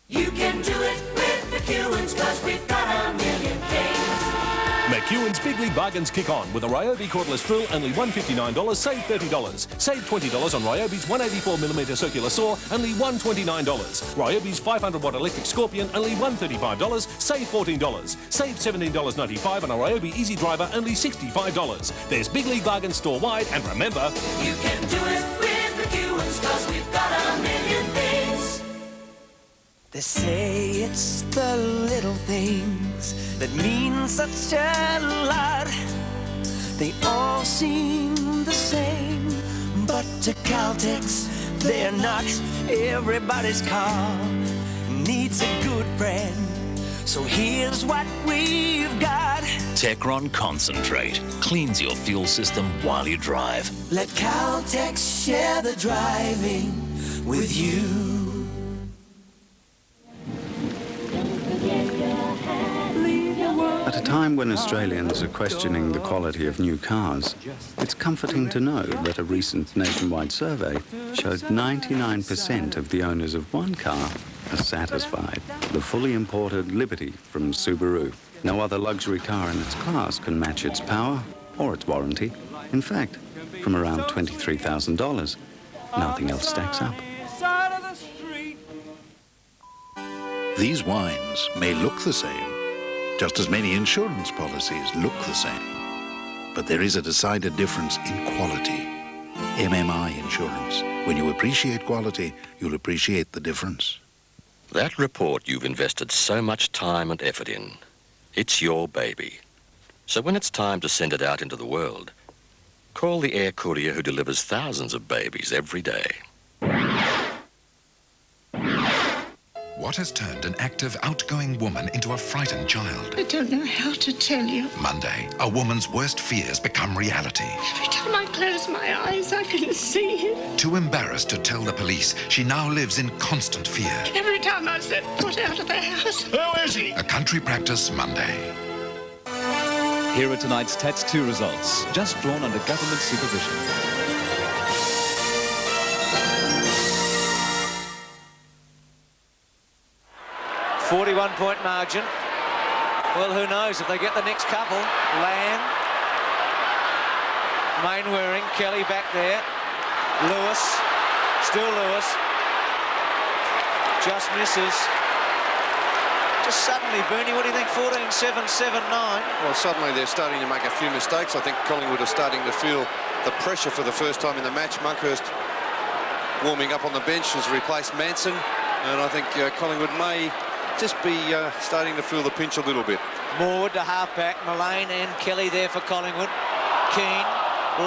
You can do it with McEwen's, 'cause we've got a million games. McEwen's Big League Bargains kick on with a Ryobi cordless drill, only $159, save $30. Save $20 on Ryobi's 184mm circular saw, only $129. Ryobi's 500-watt electric Scorpion, only $135, save $14. Save $17.95 on a Ryobi Easy Driver, only $65. There's Big League Bargains store-wide, and remember... You can do it with McEwen's, 'cause we've got a million things. They say it's the little things that mean such a lot. They all seem the same, but to Caltex, they're not. Everybody's car needs a good friend, so here's what we've got. Techron Concentrate cleans your fuel system while you drive. Let Caltex share the driving with you. At a time when Australians are questioning the quality of new cars, it's comforting to know that a recent nationwide survey showed 99% of the owners of one car are satisfied. The fully imported Liberty from Subaru. No other luxury car in its class can match its power or its warranty. In fact, from around $23,000, nothing else stacks up. These wines may look the same, just as many insurance policies look the same. But there is a decided difference in quality. MMI Insurance. When you appreciate quality, you'll appreciate the difference. That report you've invested so much time and effort in, it's your baby. So when it's time to send it out into the world, call the air courier who delivers thousands of babies every day. What has turned an active, outgoing woman into a frightened child? I don't know how to tell you. Monday, a woman's worst fears become reality. Every time I close my eyes, I can see him. Too embarrassed to tell the police, she now lives in constant fear. Every time I set foot out of the house. Who is he? A country practice Monday. Here are tonight's TATS 2 results, just drawn under government supervision. 41-point margin. Well, who knows if they get the next couple. Lamb, Mainwaring, Kelly back there. Lewis, still Lewis. Just misses. Just suddenly, Bernie, what do you think? 14-7, 7-9. Well, suddenly they're starting to make a few mistakes. I think Collingwood are starting to feel the pressure for the first time in the match. Monkhurst warming up on the bench has replaced Manson, and I think Collingwood may just be starting to feel the pinch a little bit. Morwood to halfback, Mullane and Kelly there for Collingwood. Keane,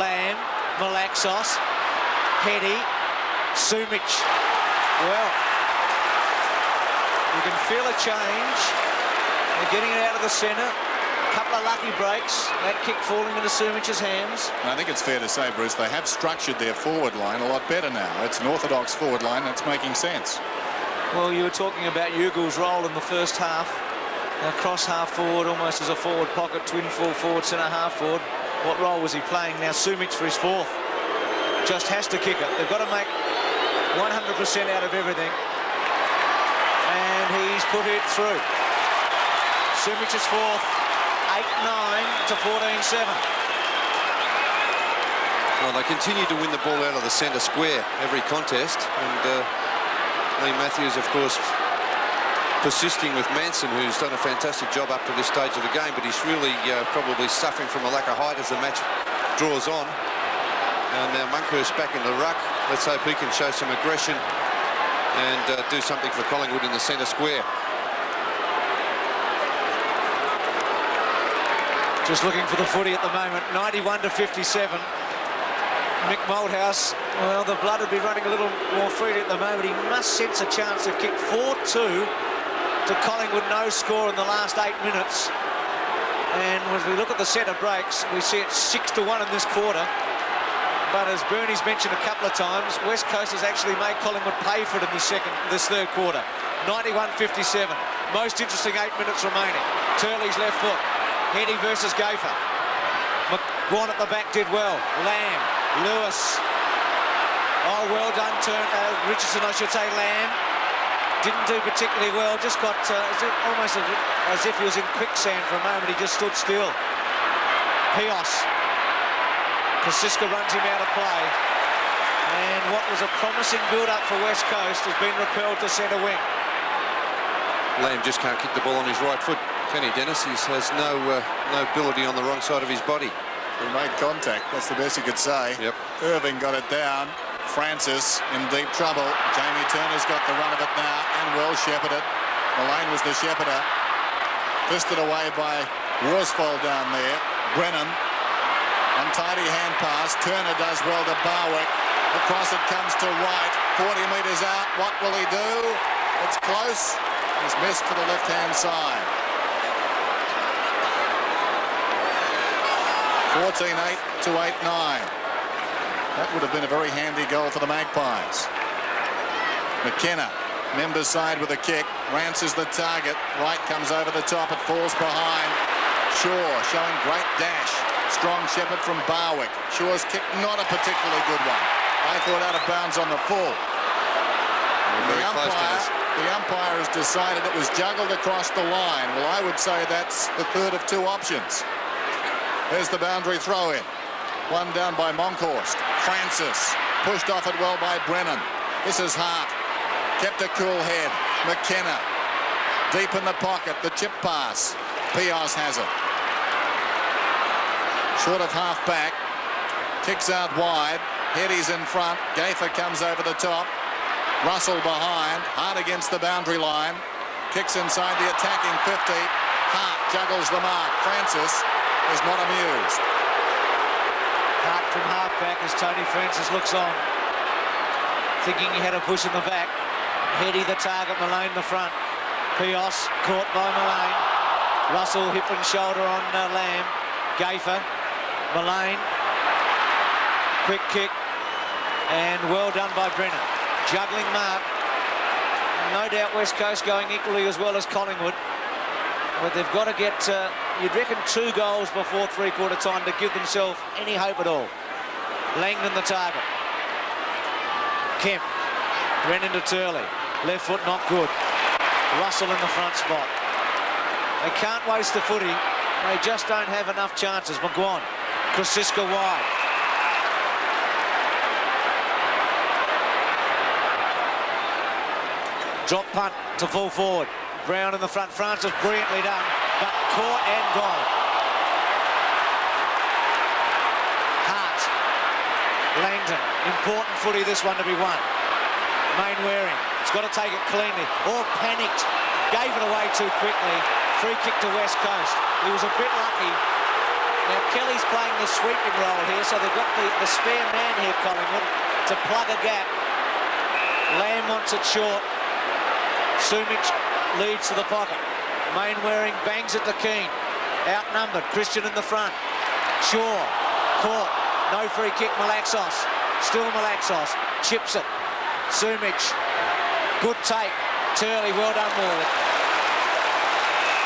Lamb, Malaxos, Hetty, Sumich. Well, you can feel a change. They're getting it out of the centre. couple of lucky breaks. That kick falling into Sumic's hands. And I think it's fair to say, Bruce, they have structured their forward line a lot better now. It's an orthodox forward line that's making sense. Well, you were talking about Ugel's role in the first half. Now cross half forward, almost as a forward pocket, twin full forward, centre half forward. What role was he playing? Now Sumic for his fourth. Just has to kick it. They've got to make 100% out of everything. And he's put it through. Sumic's fourth, 8-9 to 14-7. Well, they continue to win the ball out of the centre square every contest. And Lee Matthews, of course, persisting with Manson, who's done a fantastic job up to this stage of the game, but he's really probably suffering from a lack of height as the match draws on. And now Monkhurst back in the ruck. Let's hope he can show some aggression and do something for Collingwood in the centre square. Just looking for the footy at the moment. 91 to 57. Mick Malthouse, well, the blood would be running a little more freely at the moment. He must sense a chance. They've kicked 4-2 to Collingwood, no score in the last 8 minutes. And as we look at the centre breaks, we see it 6-1 in this quarter. But as Bernie's mentioned a couple of times, West Coast has actually made Collingwood pay for it in this third quarter. 91-57. Most interesting 8 minutes remaining. Turley's left foot. Heady versus Gaffer. McGuan at the back did well. Lamb, Lewis. Oh, well done, Richardson, I should say. Lamb didn't do particularly well. Just got almost as if he was in quicksand for a moment. He just stood still. Pios. Kosiska runs him out of play. And what was a promising build-up for West Coast has been repelled to centre wing. Lamb just can't kick the ball on his right foot, can he, Dennis? He has no ability on the wrong side of his body. He made contact, that's the best you could say. Yep. Irving got it down. Francis in deep trouble. Jamie Turner's got the run of it now and well shepherded. Mullane was the shepherder. Twisted away by Worsfold down there. Brennan. Untidy hand pass. Turner does well to Barwick. Across it comes to Wright. 40 metres out. What will he do? It's close. He's missed to the left-hand side. 14-8 to 8-9. That would have been a very handy goal for the Magpies. McKenna, Members side with a kick. Rance is the target. Wright comes over the top. It falls behind. Shaw showing great dash. Strong shepherd from Barwick. Shaw's kick not a particularly good one. I thought out of bounds on the full. The umpire has decided it was juggled across the line. Well, I would say that's the third of two options. There's the boundary throw in. One down by Monkhorst. Francis pushed off it well by Brennan. This is Hart. Kept a cool head. McKenna deep in the pocket. The chip pass. Pios has it. Short of half back. Kicks out wide. Heady's in front. Gaffer comes over the top. Russell behind. Hart against the boundary line. Kicks inside the attacking 50. Hart juggles the mark. Francis is not amused. Hart from half back as Tony Francis looks on. Thinking he had a push in the back. Heady the target, Mullane the front. Pios caught by Mullane. Russell hip and shoulder on Lamb. Gaffer. Mullane. Quick kick. And well done by Brennan. Juggling mark. No doubt West Coast going equally as well as Collingwood. But they've got to get, you'd reckon, 2 goals before three-quarter time to give themselves any hope at all. Langdon the target. Kemp. Brennan to Turley. Left foot not good. Russell in the front spot. They can't waste the footy. They just don't have enough chances. McGuan. Kosiska wide. Drop punt to full forward. Brown in the front. Francis brilliantly done, but caught and gone. Hart. Langdon. Important footy this one to be won. Mainwaring. He's got to take it cleanly. Or panicked. Gave it away too quickly. Free kick to West Coast. He was a bit lucky. Now Kelly's playing the sweeping role here, so they've got the spare man here, Collingwood, to plug a gap. Lamb wants it short. Sumic leads to the pocket. Mainwaring bangs it to Keane. outnumbered. Christian in the front. Shaw, caught. No free kick, Malaxos. Still Malaxos. Chips it. Sumic. Good take. Turley, well done, Morwood.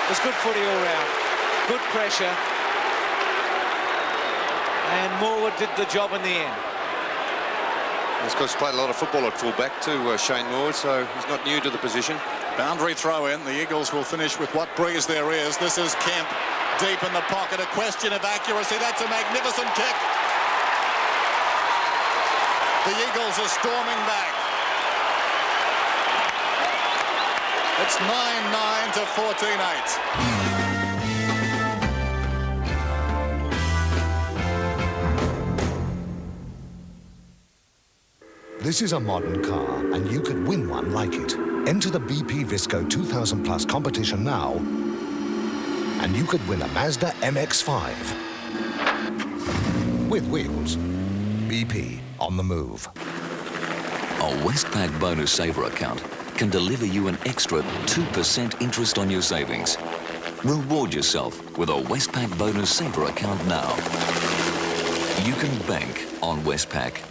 It was good footy all round. Good pressure. And Morwood did the job in the end. He's got to play a lot of football at full-back too, Shane Morwood, so he's not new to the position. Boundary throw in. The Eagles will finish with what breeze there is. This is Kemp deep in the pocket. A question of accuracy. That's a magnificent kick. The Eagles are storming back. It's 9-9 to 14-8. This is a modern car, and you could win one like it. Enter the BP Visco 2000 Plus competition now, and you could win a Mazda MX-5. With wheels. BP, on the move. A Westpac Bonus Saver account can deliver you an extra 2% interest on your savings. Reward yourself with a Westpac Bonus Saver account now. You can bank on Westpac.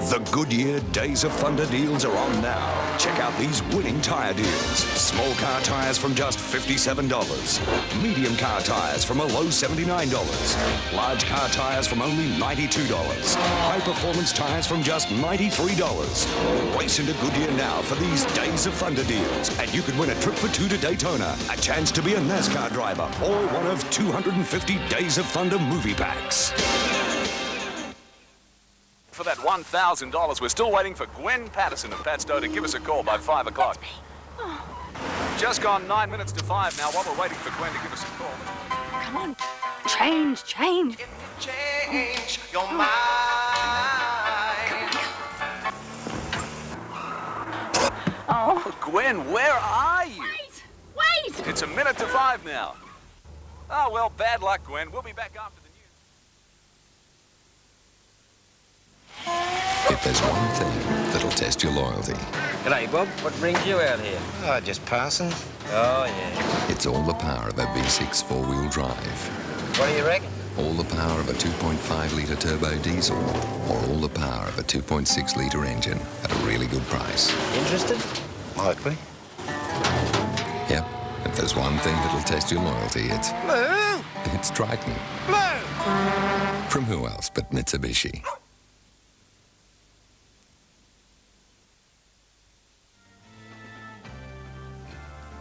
The Goodyear Days of Thunder deals are on now. Check out these winning tyre deals. Small car tyres from just $57. Medium car tyres from a low $79. Large car tyres from only $92. High performance tyres from just $93. Race into Goodyear now for these Days of Thunder deals. And you could win a trip for two to Daytona, a chance to be a NASCAR driver, or one of 250 Days of Thunder movie packs. For that $1,000, we're still waiting for Gwen Patterson of Padstow to give us a call by 5 o'clock. Just gone 9 minutes to 5 now while we're waiting for Gwen to give us a call. Come on. Change. Change your mind. Oh. Gwen, where are you? Wait! It's 1 minute to 5 now. Oh, well, bad luck, Gwen. We'll be back after the news. If there's one thing that'll test your loyalty, G'day, Bob. What brings you out here? Oh, just passing. Oh, yeah. it's all the power of a V6 four-wheel drive. What do you reckon? All the power of a 2.5-litre turbo diesel, or all the power of a 2.6-litre engine at a really good price. Interested? Likely. Yep, if there's one thing that'll test your loyalty, it's Triton. From who else but Mitsubishi?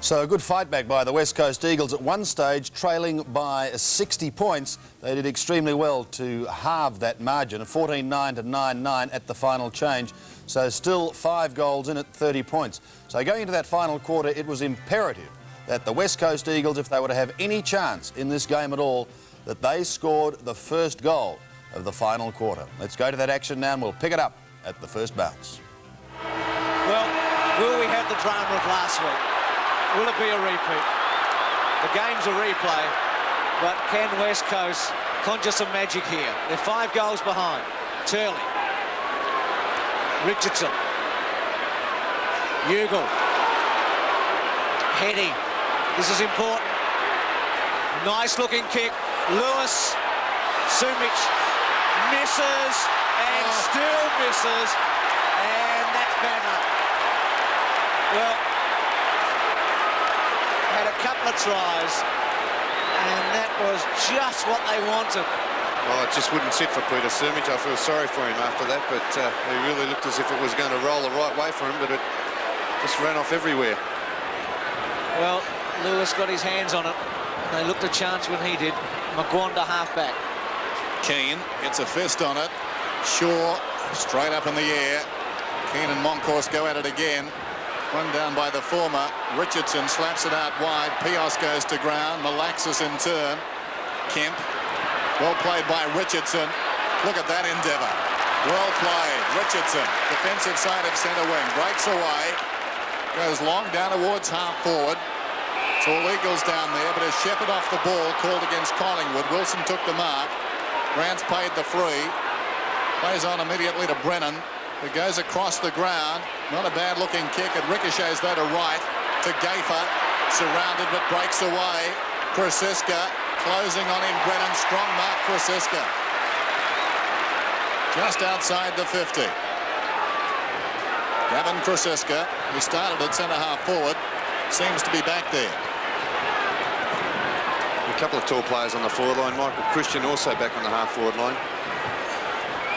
So a good fight back by the West Coast Eagles at one stage, trailing by 60 points. They did extremely well to halve that margin of 14-9 to 9-9 at the final change. So still 5 goals in at 30 points. So going into that final quarter, it was imperative that the West Coast Eagles, if they were to have any chance in this game at all, that they scored the first goal of the final quarter. Let's go to that action now and we'll pick it up at the first bounce. Well, will we have the drama of last week? Will it be a repeat? The game's a replay, but can West Coast conjure some magic here? They're 5 goals behind. Turley. Richardson. Ugle. Heading. This is important. Nice looking kick. Lewis. Sumic. Misses. And still misses. And that's Banner. Well, had a couple of tries, and that was just what they wanted. Well, it just wouldn't sit for Peter Sumic. I feel sorry for him after that, but he really looked as if it was going to roll the right way for him, but it just ran off everywhere. Well, Lewis got his hands on it. They looked a chance when he did. Magwanda half-back. Keane gets a fist on it. Shaw straight up in the air. Keane and Moncourse go at it again. One down by the former. Richardson slaps it out wide. Pios goes to ground. Malaxis in turn. Kemp. Well played by Richardson. Look at that endeavour. Well played. Richardson. Defensive side of centre wing. Breaks away. Goes long down towards half forward. It's all Eagles down there, but a Shepherd off the ball called against Collingwood. Wilson took the mark. Grant's paid the free. Plays on immediately to Brennan. It goes across the ground. Not a bad-looking kick. It ricochets though to right to Gafer. Surrounded but breaks away. Krasiska closing on him. Brennan, strong mark Krasiska. Just outside the 50. Gavin Krasiska, who started at centre-half forward, seems to be back there. A couple of tall players on the forward line. Michael Christian also back on the half-forward line.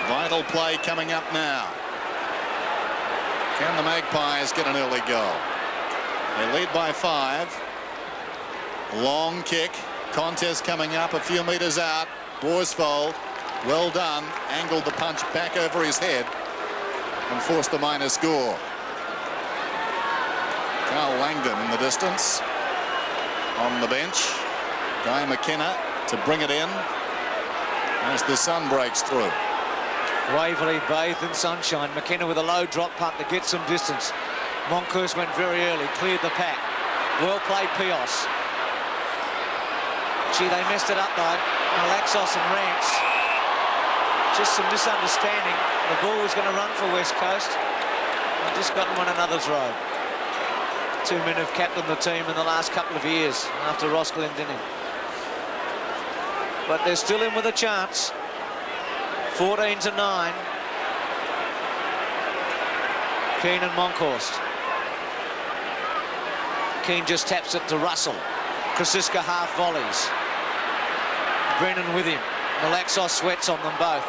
Vital play coming up now. Can the Magpies get an early goal? They lead by 5. Long kick. Contest coming up a few metres out. Borsfold, well done. Angled the punch back over his head and forced the minor score. Carl Langdon in the distance. On the bench. Guy McKenna to bring it in as the sun breaks through. Waverley bathed in sunshine. McKenna with a low drop punt to get some distance. Monkhorst went very early, cleared the pack. Well played, Pios. Gee, they messed it up though. Malaxos and Rance. Just some misunderstanding. The ball was going to run for West Coast. They just got in one another's road. Two men have captained the team in the last couple of years after Ross Glendinning. But they're still in with a chance. 14-9. Keane and Monkhorst. Keane just taps it to Russell. Krasiska half volleys. Brennan with him. Malaxos sweats on them both.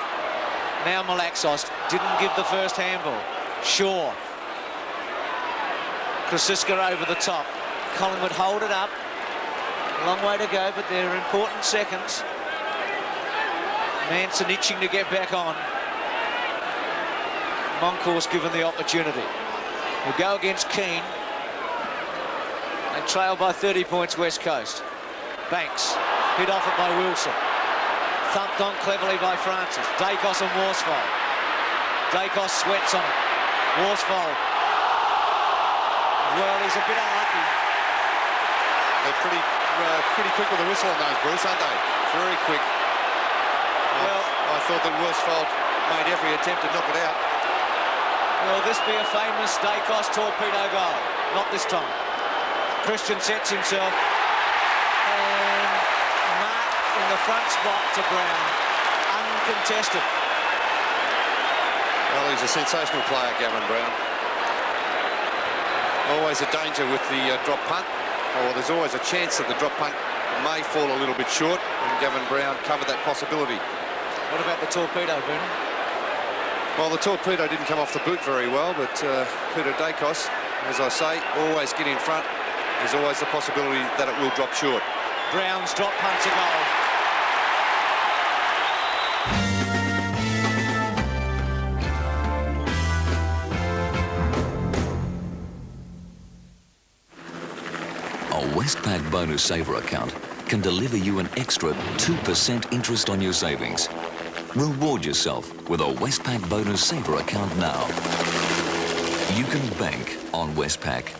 Now Malaxos didn't give the first handball. Shaw. Krasiska over the top. Collingwood hold it up. A long way to go, but they're important seconds. Manson itching to get back on. Monkhorst given the opportunity. We'll go against Keane. They trail by 30 points West Coast. Banks hit off it by Wilson. Thumped on cleverly by Francis. Dacos and Worsfold. Dacos sweats on it. Worsfold. Well, he's a bit unlucky. They're pretty quick with the whistle on those, Bruce, aren't they? Very quick. Well, I thought that Worsfold made every attempt to knock it out. Will this be a famous Dacos torpedo goal? Not this time. Christian sets himself. And Mark in the front spot to Brown. Uncontested. Well, he's a sensational player, Gavin Brown. Always a danger with the drop punt. Or there's always a chance that the drop punt may fall a little bit short, and Gavin Brown covered that possibility. What about the torpedo, Boone? Well, the torpedo didn't come off the boot very well, but Peter Dacos, as I say, always get in front. There's always the possibility that it will drop short. Brown's drop punt's a goal. A Westpac Bonus Saver account can deliver you an extra 2% interest on your savings. Reward yourself with a Westpac Bonus Saver account now. You can bank on Westpac.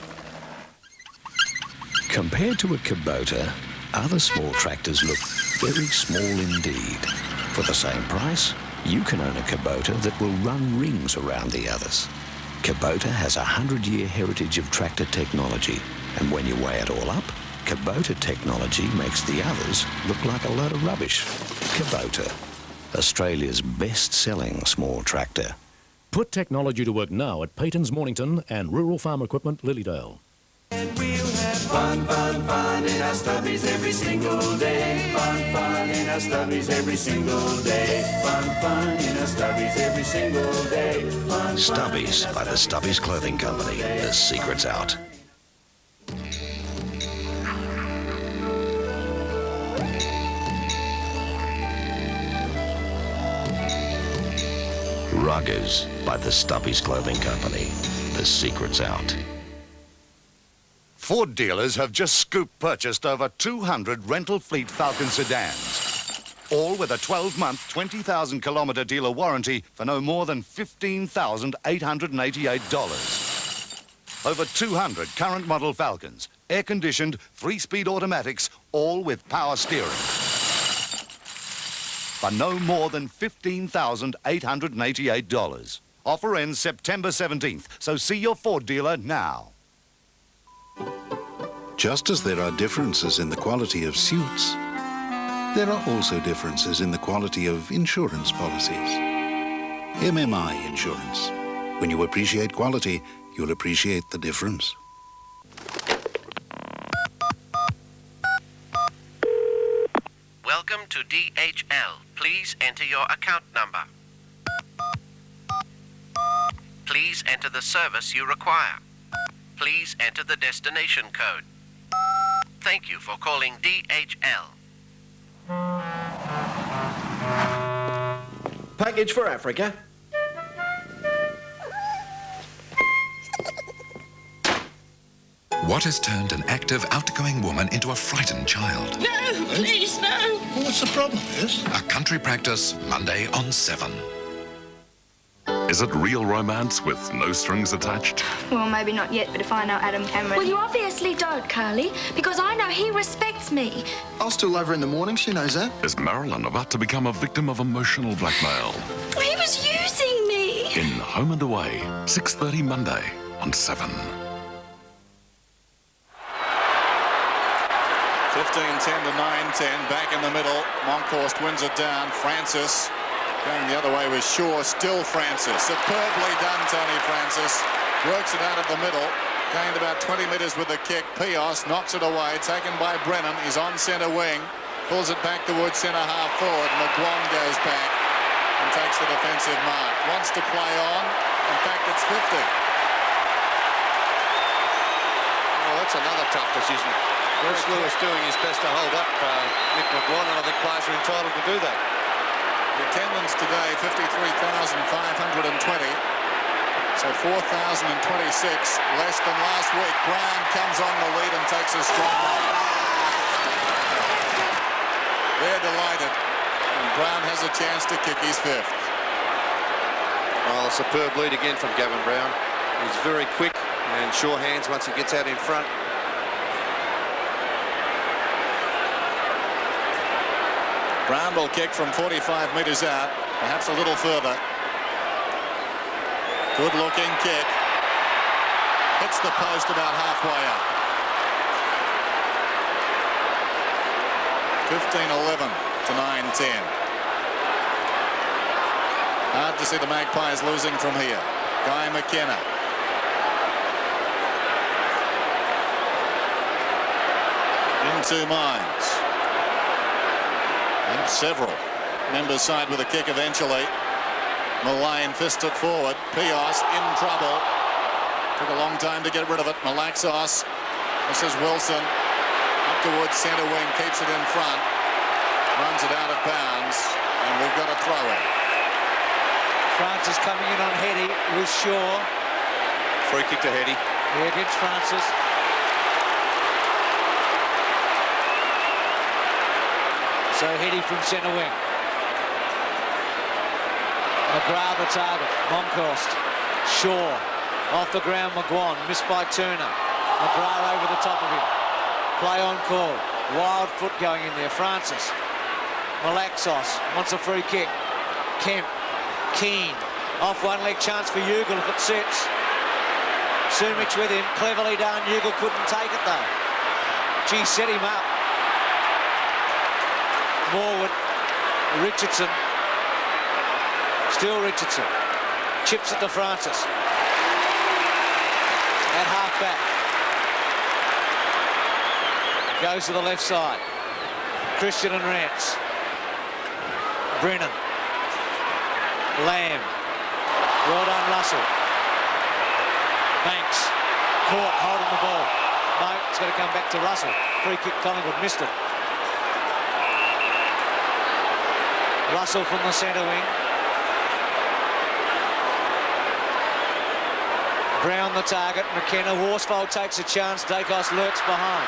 Compared to a Kubota, other small tractors look very small indeed. For the same price, you can own a Kubota that will run rings around the others. Kubota has a 100-year heritage of tractor technology, and when you weigh it all up, Kubota technology makes the others look like a load of rubbish. Kubota, Australia's best-selling small tractor. Put technology to work now at Payton's Mornington and Rural Farm Equipment Lilydale. Fun, fun, fun in our stubbies every single day. Fun, fun in our stubbies every single day. Fun, fun in our stubbies every single day. Fun, Stubbies by the Stubbies Clothing Company. The secret's out. Ruggers by the Stubbies Clothing Company. The secret's out. Ford dealers have just purchased over 200 rental fleet Falcon sedans, all with a 12-month, 20,000-kilometre dealer warranty for no more than $15,888. Over 200 current model Falcons, air-conditioned, 3-speed automatics, all with power steering. For no more than $15,888. Offer ends September 17th, so see your Ford dealer now. Just as there are differences in the quality of suits, there are also differences in the quality of insurance policies. MMI Insurance. When you appreciate quality, you'll appreciate the difference. Welcome to DHL. Please enter your account number. Please enter the service you require. Please enter the destination code. Thank you for calling DHL. Package for Africa. What has turned an active, outgoing woman into a frightened child? No, please, no. Well, what's the problem, Liz? A country practice, Monday on 7. Is it real romance with no strings attached? Well, maybe not yet, but if I know Adam Cameron... Well, you obviously don't, Carly, because I know he respects me. I'll still love her in the morning, she knows that. Is Marilyn about to become a victim of emotional blackmail? He was using me. In Home and Away, 6:30 Monday on 7. 15-10 to 9-10, back in the middle. Monkhorst wins it down. Francis going the other way with Shaw. Still Francis. Superbly done, Tony Francis. Works it out of the middle. Gained about 20 metres with the kick. Pios knocks it away. Taken by Brennan. He's on centre wing. Pulls it back towards centre half forward. McGuan goes back and takes the defensive mark. Wants to play on. In fact, it's 50. Well, that's another tough decision. Bruce Lewis doing his best to hold up Mick McGuan, and I think players are entitled to do that. The attendance today, 53,520. So 4,026, less than last week. Brown comes on the lead and takes a strong mark. They're delighted. And Brown has a chance to kick his fifth. Well, a superb lead again from Gavin Brown. He's very quick and sure hands once he gets out in front. Brown will kick from 45 metres out, perhaps a little further. Good looking kick. Hits the post about halfway up. 15-11 to 9-10. Hard to see the Magpies losing from here. Guy McKenna. Into Mines. And several members side with a kick eventually. Mullane fists it forward. Pios in trouble. Took a long time to get rid of it. Malaxos. This is Wilson. Up towards centre wing. Keeps it in front. Runs it out of bounds. And we've got a throw-in. Francis coming in on Heady with Shaw. Free kick to Heady. Here against Francis. So Heady from centre wing. McGrath the target. Monkhorst. Shaw. Off the ground, McGuan. Missed by Turner. McGrath over the top of him. Play on call. Wild foot going in there. Francis. Malaxos wants a free kick. Kemp. Keane. Off one leg, chance for Ugle if it sits. Sumich with him. Cleverly done. Ugle couldn't take it though. Gee, set him up. Morwood. Richardson. Still Richardson. Chips it to Francis. At half back. Goes to the left side. Christian and Rance. Brennan. Lamb. Well done, Russell. Banks. Caught holding the ball. No, it's going to come back to Russell. Free kick, Collingwood missed it. Russell from the centre wing. Brown the target. McKenna. Worsfold takes a chance. Dacos lurks behind.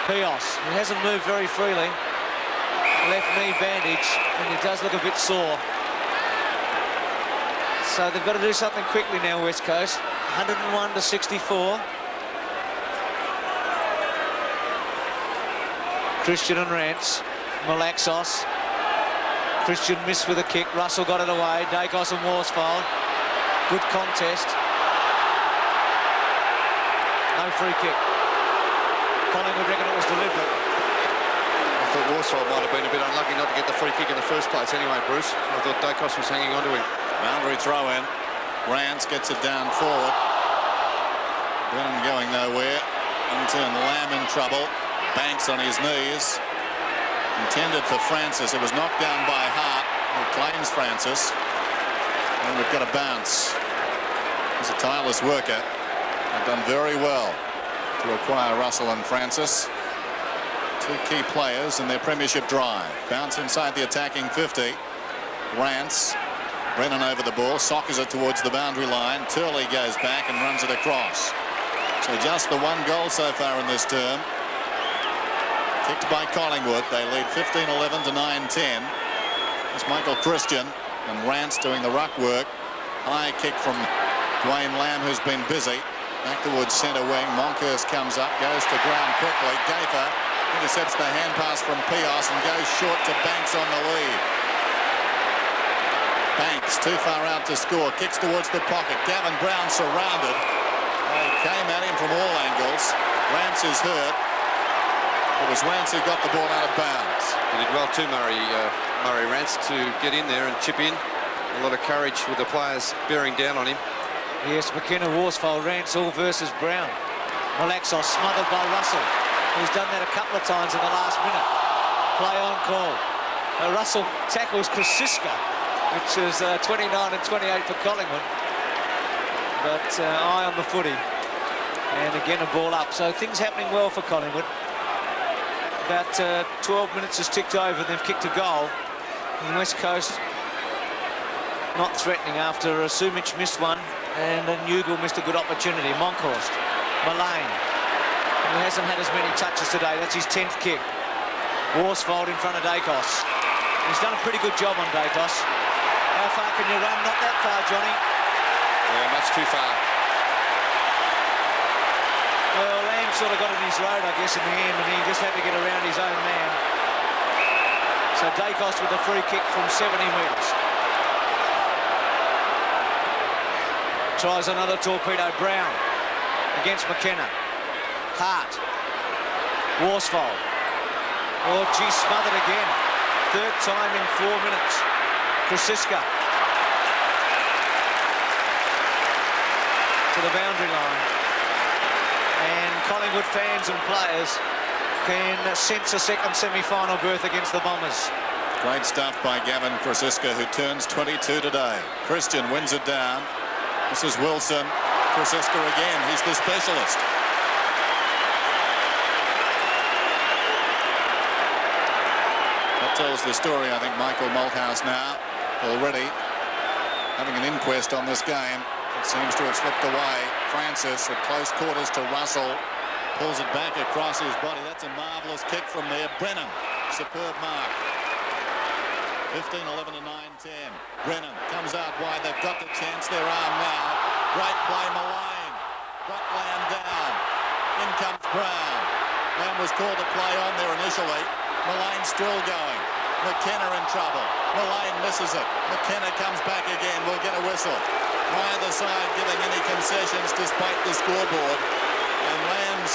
Pios. He hasn't moved very freely. Left knee bandage, and he does look a bit sore. So they've got to do something quickly now, West Coast. 101 to 64. Christian and Rance. Malaxos. Christian missed with a kick. Russell got it away. Dacos and Worsfold. Good contest. No free kick. Collingwood reckon it was deliberate. I thought Worsfold might have been a bit unlucky not to get the free kick in the first place anyway, Bruce. I thought Dacos was hanging on to him. Boundary throw in. Rance gets it down forward. Brennan going nowhere. In turn, Lamb in trouble. Banks on his knees. Intended for Francis. It was knocked down by Hart, who claims Francis. And we've got a bounce. He's a tireless worker. They've done very well to acquire Russell and Francis. Two key players in their premiership drive. Bounce inside the attacking 50. Rance. Brennan over the ball. Sockers it towards the boundary line. Turley goes back and runs it across. So just the one goal so far in this term. Kicked by Collingwood. They lead 15-11 to 9-10. It's Michael Christian and Rance doing the ruck work. High kick from Dwayne Lamb, who's been busy. Back towards centre wing. Monkhurst comes up, goes to ground quickly. Gafer intercepts the hand pass from Pios and goes short to Banks on the lead. Banks too far out to score. Kicks towards the pocket. Gavin Brown surrounded. They came at him from all angles. Rance is hurt. It was Rance who got the ball out of bounds. He did well too, Murray Rance, to get in there and chip in. A lot of courage with the players bearing down on him. Yes, McKenna, Worsfold, Rance all versus Brown. Malaxos smothered by Russell. He's done that a couple of times in the last minute. Play on call. Russell tackles Krasiska, which is 29 and 28 for Collingwood. But eye on the footy. And again a ball up. So things happening well for Collingwood. About 12 minutes has ticked over. They've kicked a goal. And West Coast not threatening after Sumic missed one. And Newgill missed a good opportunity. Monkhorst. Mullane, who hasn't had as many touches today. That's his 10th kick. Worsfold in front of Dacos. He's done a pretty good job on Dacos. How far can you run? Not that far, Johnny. Yeah, much too far. Well, Lamb sort of got in his road, I guess, in the end, and he just had to get around his own man. So Dacos with a free kick from 70 metres. Tries another torpedo. Brown against McKenna. Hart. Worsfold. Oh, gee, smothered again. Third time in 4 minutes. Krasiska. To the boundary line. And Collingwood fans and players can sense a second semi-final berth against the Bombers. Great stuff by Gavin Krasiska, who turns 22 today. Christian wins it down. This is Wilson. Krasiska again. He's the specialist. That tells the story, I think, Michael Malthouse now already having an inquest on this game. It seems to have slipped away. Francis at close quarters to Russell. Pulls it back across his body. That's a marvellous kick from there. Brennan, superb mark. 15-11 to 9-10. Brennan comes out wide. They've got the chance. Their arm now. Great play, Mullane. Got Lamb down. In comes Brown. Lamb was called to play on there initially. Mullane still going. McKenna in trouble. Mullane misses it. McKenna comes back again. We'll get a whistle. Neither side giving any concessions despite the scoreboard. And Lamb's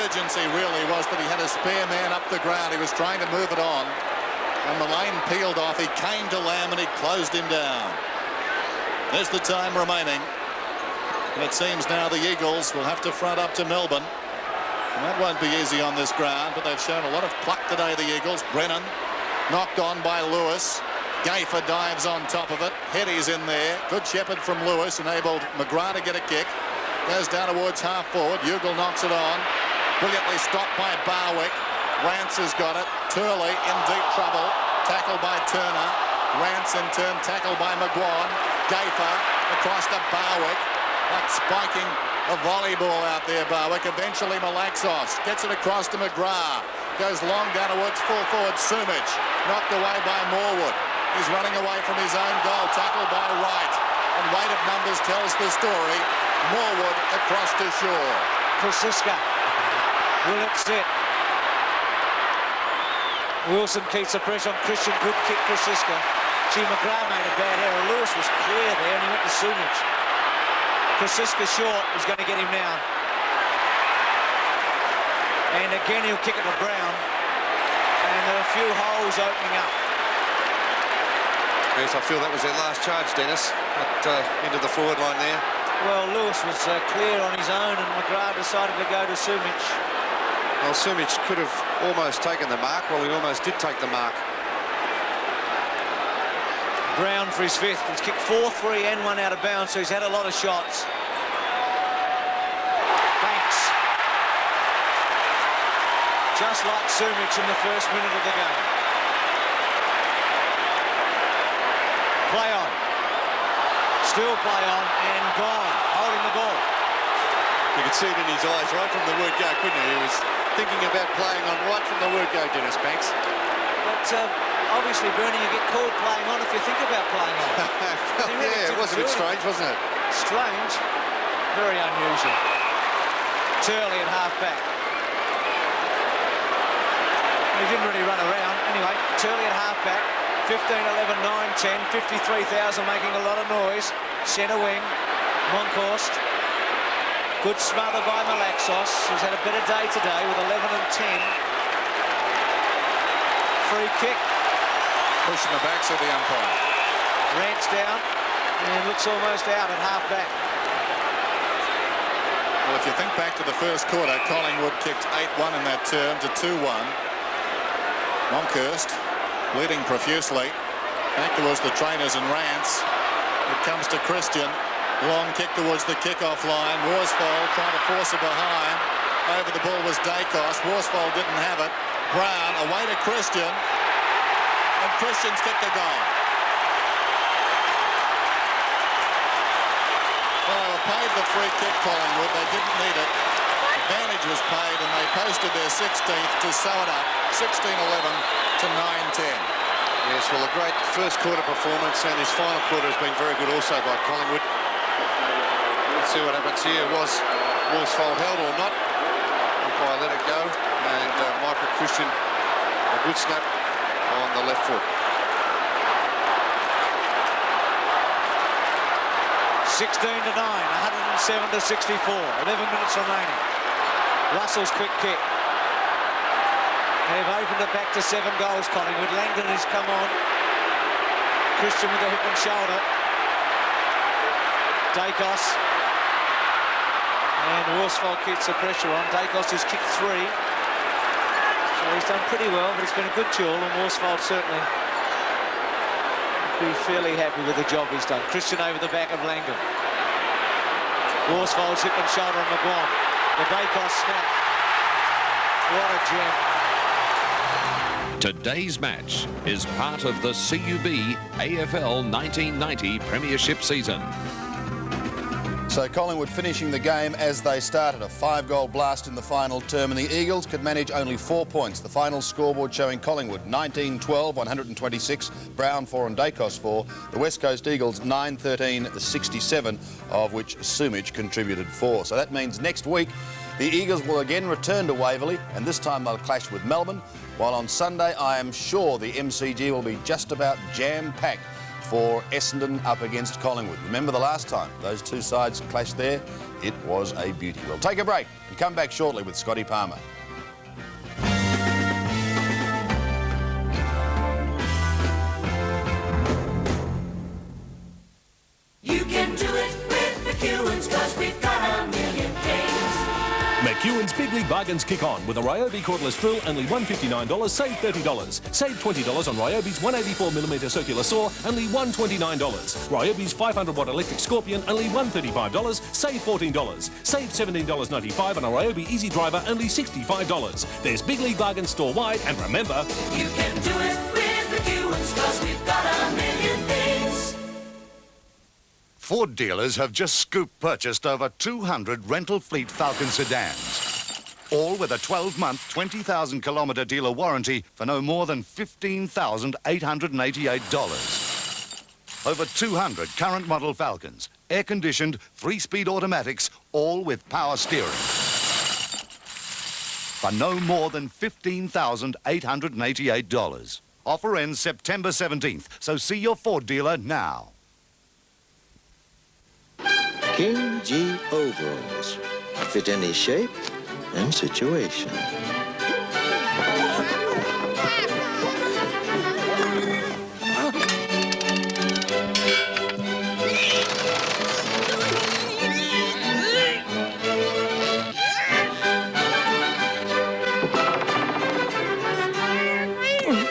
urgency really was that he had a spare man up the ground. He was trying to move it on. And Mullane peeled off. He came to Lamb and he closed him down. There's the time remaining. And it seems now the Eagles will have to front up to Melbourne. And that won't be easy on this ground, but they've shown a lot of pluck today, the Eagles. Brennan knocked on by Lewis. Gafer dives on top of it. Headies in there. Good shepherd from Lewis enabled McGrath to get a kick. Goes down towards half forward. Ugle knocks it on. Brilliantly stopped by Barwick. Rance has got it. Turley in deep trouble. Tackled by Turner. Rance in turn tackled by McGuan. Gafer across to Barwick. Like spiking a volleyball out there, Barwick. Eventually Malaxos gets it across to McGrath. Goes long down towards full forward Sumic. Knocked away by Morwood. He's running away from his own goal. Tackled by Wright. And weight of numbers tells the story. Morwood across to Shaw. Krasiska. Will it sit? Wilson keeps the pressure on Christian. Good kick, Krasiska. Gee, McGrath made a bad error. Lewis was clear there and he went to Sumic. Krasiska short is going to get him now. And again, he'll kick it to Brown. And there are a few holes opening up. Yes, I feel that was their last charge, Dennis, into the forward line there. Well, Lewis was clear on his own, and McGrath decided to go to Sumic. Well, Sumic could have almost taken the mark. Well, he almost did take the mark. Brown for his fifth. He's kicked 4, 3 and 1 out of bounds, so he's had a lot of shots. Banks. Just like Sumic in the first minute of the game. Play on. Still play on and gone. Holding the ball. You could see it in his eyes right from the word go, couldn't you? He was thinking about playing on right from the word go, Dennis Banks. But obviously, Bernie, you get called playing on if you think about playing on. Yeah, it was a bit strange, wasn't it? Strange. Very unusual. Turley at half-back. He didn't really run around. Anyway, Turley at half-back. 15, 11, 9, 10, 53,000 making a lot of noise. Centre wing, Monkhorst. Good smother by Malaxos, who's had a better day today with 11 and 10. Free kick. Pushing the backs of the umpire. Rants down and looks almost out at half-back. Well, if you think back to the first quarter, Collingwood kicked 8-1 in that term to 2-1. Monkhorst leading profusely. Back towards the trainers and rants. It comes to Christian. Long kick towards the kick-off line. Worsfold trying to force it behind. Over the ball was Dacos. Worsfold didn't have it. Brown away to Christian. And Christian's kicked a goal. Well, they paid the free kick, Collingwood. They didn't need it. Advantage was paid and they posted their 16th to sew it up. 16-11 to 9-10. Yes, well, a great first quarter performance, and his final quarter has been very good also by Collingwood. Let's see what happens here. Was Worsfold held or not? Umpire let it go, and Michael Christian, a good snap on the left foot. 16-9, 107 to 64. 11 minutes remaining. Russell's quick kick. They've opened it back to 7 goals, Collingwood. Langdon has come on. Christian with a hip and shoulder. Dacos. And Worsfold keeps the pressure on. Dacos has kicked 3. So he's done pretty well, but it's been a good duel, and Worsfold certainly be fairly happy with the job he's done. Christian over the back of Langdon. Worsfold's hip and shoulder on McGuan. The Dacos snap. What a gem. Today's match is part of the CUB AFL 1990 Premiership season. So Collingwood finishing the game as they started, a 5-goal blast in the final term, and the Eagles could manage only 4 points. The final scoreboard showing Collingwood 19-12, 126, Brown 4 and Dacos 4. The West Coast Eagles 9-13, 67, of which Sumic contributed 4. So that means next week the Eagles will again return to Waverley, and this time they'll clash with Melbourne, while on Sunday I am sure the MCG will be just about jam-packed for Essendon up against Collingwood. Remember the last time those two sides clashed there? It was a beauty. We'll take a break and come back shortly with Scotty Palmer. You can do it with McEwen's, 'cause we've got a million games. McEwen's Big League Bargains kick on with a Ryobi cordless drill, only $159, save $30. Save $20 on Ryobi's 184mm circular saw, only $129. Ryobi's 500-watt electric Scorpion, only $135, save $14. Save $17.95 on a Ryobi Easy Driver, only $65. There's Big League Bargains store-wide, and remember, You can do it with McEwen's, 'cause we've got a million things. Ford dealers have just scoop purchased over 200 rental fleet Falcon sedans. All with a 12-month, 20,000-kilometre dealer warranty for no more than $15,888. Over 200 current model Falcons, air-conditioned, 3-speed automatics, all with power steering. For no more than $15,888. Offer ends September 17th, so see your Ford dealer now. King G overalls. Fit any shape, and situation.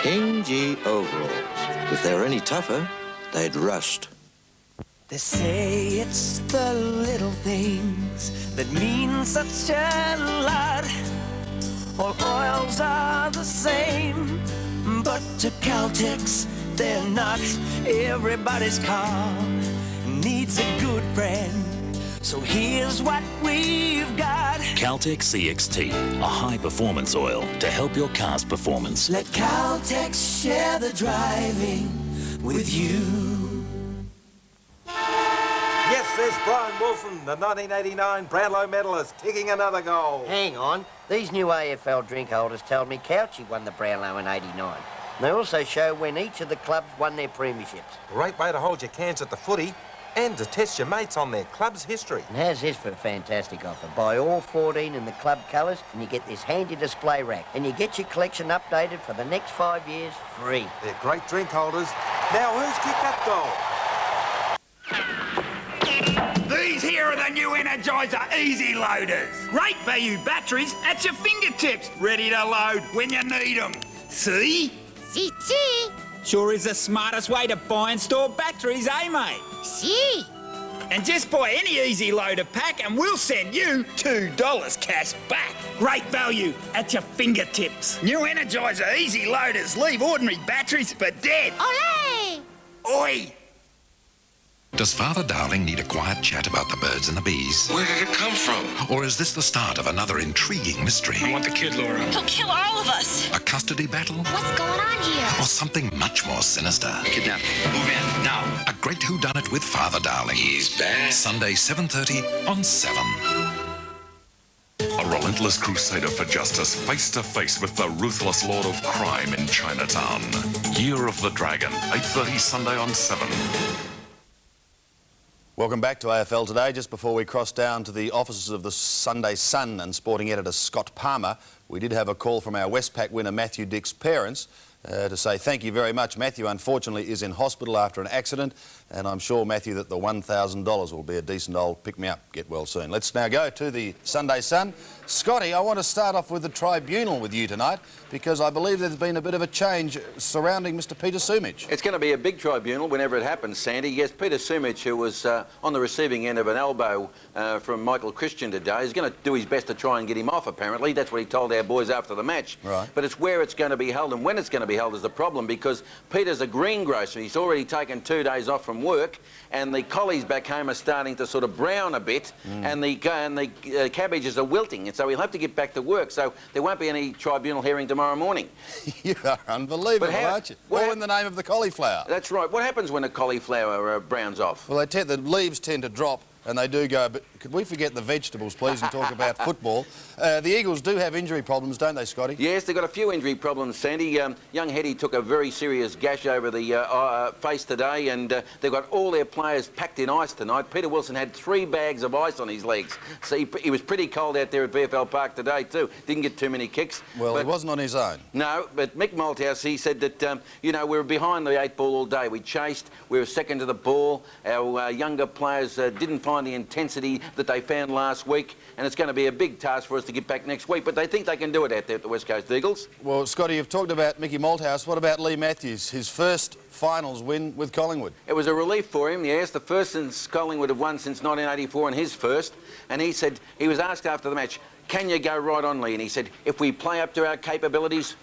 King G overalls. If they were any tougher, they'd rust. They say it's the little things that mean such a lot. All oils are the same, but to Caltex they're not. Everybody's car needs a good friend, so here's what we've got. Caltex CXT, a high-performance oil to help your car's performance. Let Caltex share the driving with you. Yes, there's Brian Wilson, the 1989 Brownlow medalist, kicking another goal. Hang on. These new AFL drink holders told me Couchy won the Brownlow in '89. They also show when each of the clubs won their premierships. Great way to hold your cans at the footy and to test your mates on their club's history. And how's this for a fantastic offer? Buy all 14 in the club colours and you get this handy display rack. And you get your collection updated for the next 5 years free. They're great drink holders. Now, who's kicked that goal? These here are the new Energizer Easy Loaders. Great value batteries at your fingertips, ready to load when you need them. See? See. Sure is the smartest way to buy and store batteries, eh, mate? See. And just buy any Easy Loader pack and we'll send you $2 cash back. Great value at your fingertips. New Energizer Easy Loaders leave ordinary batteries for dead. Olé! Oi! Does Father Darling need a quiet chat about the birds and the bees? Where did it come from? Or is this the start of another intriguing mystery? I want the kid, Laura. He'll kill all of us. A custody battle? What's going on here? Or something much more sinister? Kidnap. Move in, now. A great whodunit with Father Darling. He's back. Sunday, 7:30 on 7. A relentless crusader for justice face to face with the ruthless lord of crime in Chinatown. Year of the Dragon, 8:30 Sunday on 7. Welcome back to AFL Today. Just before we cross down to the offices of the Sunday Sun and sporting editor Scott Palmer, we did have a call from our Westpac winner Matthew Dick's parents to say thank you very much. Matthew, unfortunately, is in hospital after an accident, and I'm sure, Matthew, that the $1,000 will be a decent old pick-me-up. Get well soon. Let's now go to the Sunday Sun. Scotty, I want to start off with the tribunal with you tonight, because I believe there's been a bit of a change surrounding Mr Peter Sumich. It's going to be a big tribunal whenever it happens, Sandy. Yes, Peter Sumich, who was on the receiving end of an elbow from Michael Christian today, is going to do his best to try and get him off, apparently. That's what he told our boys after the match. Right. But it's where it's going to be held and when it's going to be held is the problem, because Peter's a greengrocer. He's already taken 2 days off from work, and the collies back home are starting to sort of brown a bit, and the cabbages are wilting, and so he'll have to get back to work. So there won't be any tribunal hearing tomorrow morning. You are unbelievable, aren't you? All in the name of the cauliflower. That's right. What happens when a cauliflower browns off? Well, the leaves tend to drop, and they do go, but could we forget the vegetables, please, and talk about football? The Eagles do have injury problems, don't they, Scotty? Yes, they've got a few injury problems, Sandy. Young Hetty took a very serious gash over the face today, and they've got all their players packed in ice tonight. Peter Wilson had 3 bags of ice on his legs. So he was pretty cold out there at VFL Park today, too. Didn't get too many kicks. Well, he wasn't on his own. No, but Mick Malthouse, he said that, you know, we were behind the 8 ball all day. We chased, we were second to the ball. Our younger players didn't find the intensity that they found last week, and it's going to be a big task for us to get back next week, but they think they can do it out there at the West Coast Eagles. Well, Scotty, you've talked about Mickey Malthouse. What about Lee Matthews, his first finals win with Collingwood? It was a relief for him, yes. The first since Collingwood have won since 1984, and his first. And he said, he was asked after the match, can you go right on, Lee? And he said, if we play up to our capabilities,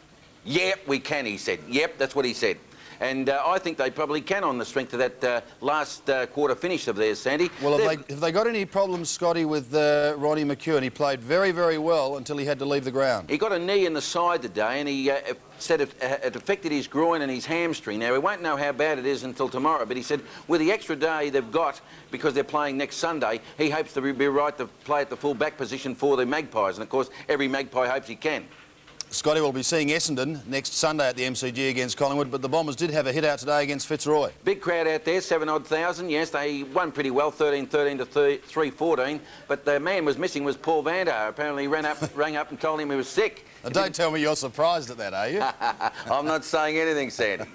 yep, we can, he said. Yep, that's what he said. And I think they probably can on the strength of that last quarter finish of theirs, Sandy. Well, have they got any problems, Scotty, with Ronnie McEwen? He played very, very well until he had to leave the ground. He got a knee in the side today, and he said it affected his groin and his hamstring. Now, we won't know how bad it is until tomorrow, but he said with the extra day they've got, because they're playing next Sunday, he hopes to be right to play at the full back position for the Magpies. And, of course, every Magpie hopes he can. Scotty will be seeing Essendon next Sunday at the MCG against Collingwood, but the Bombers did have a hit out today against Fitzroy. Big crowd out there, 7,000. Yes, they won pretty well, 13-13 to 3-14. But the man was missing was Paul Vander. Apparently he rang up and told him he was sick. Don't tell me you're surprised at that, are you? I'm not saying anything, Sandy.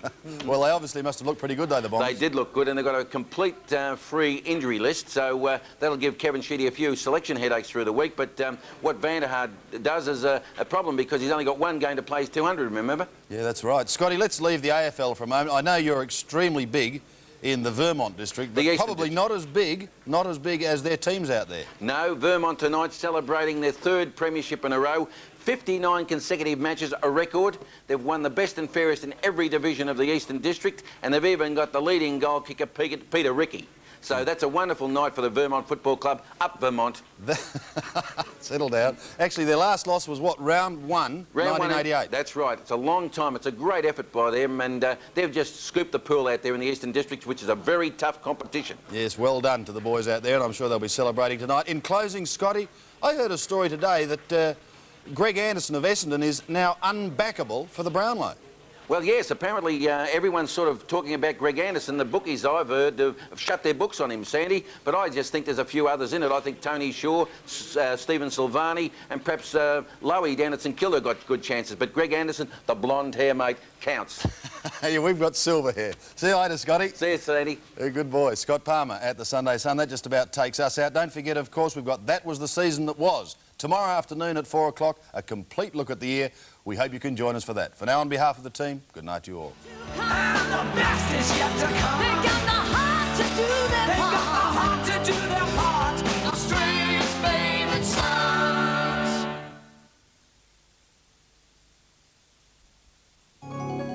Well, they obviously must have looked pretty good, though, the Bombers. They did look good, and they've got a complete free injury list, so that'll give Kevin Sheedy a few selection headaches through the week. But what Vanderhard does is a problem because he's only got one game to play. He's 200, remember? Yeah, that's right. Scotty, let's leave the AFL for a moment. I know you're extremely big in the Vermont district, but probably not as big as their teams out there. No, Vermont tonight celebrating their third premiership in a row. 59 consecutive matches, a record. They've won the best and fairest in every division of the Eastern District, and they've even got the leading goal kicker, Peter Rickey. So that's a wonderful night for the Vermont Football Club. Up Vermont. Settle down. Actually, their last loss was what, round 1, 1988? That's right. It's a long time. It's a great effort by them, and they've just scooped the pool out there in the Eastern District, which is a very tough competition. Yes, well done to the boys out there, and I'm sure they'll be celebrating tonight. In closing, Scotty, I heard a story today that Greg Anderson of Essendon is now unbackable for the Brownlow. Well, yes, apparently everyone's sort of talking about Greg Anderson. The bookies, I've heard, have shut their books on him, Sandy, but I just think there's a few others in it. I think Tony Shaw, Stephen Silvani, and perhaps Lowy down at St Kilda got good chances. But Greg Anderson, the blonde hair, mate, counts. Yeah, we've got silver hair. See you later, Scotty. See you, Sandy. Good boy. Scott Palmer at the Sunday Sun. That just about takes us out. Don't forget, of course, we've got That Was the Season That Was. Tomorrow afternoon at 4 o'clock, a complete look at the year. We hope you can join us for that. For now, on behalf of the team, good night to you all.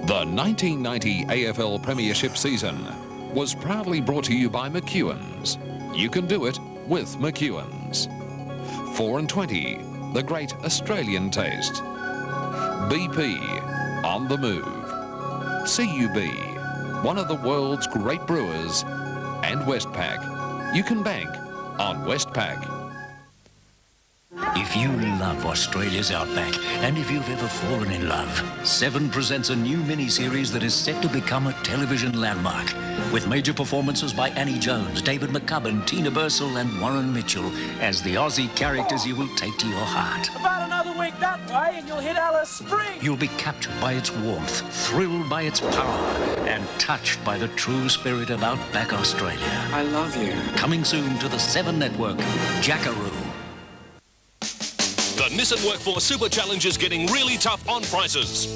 The 1990 AFL Premiership season was proudly brought to you by McEwen's. You can do it with McEwen's. 4 and 20, the great Australian taste. BP, on the move. CUB, one of the world's great brewers. And Westpac, you can bank on Westpac. If you love Australia's outback, and if you've ever fallen in love, Seven presents a new mini-series that is set to become a television landmark. With major performances by Annie Jones, David McCubbin, Tina Bursell and Warren Mitchell as the Aussie characters you will take to your heart. About another week that way and you'll hit Alice Springs. You'll be captured by its warmth, thrilled by its power, and touched by the true spirit of outback Australia. I love you. Coming soon to the Seven Network, Jackaroo. The Nissan Workforce Super Challenge is getting really tough on prices.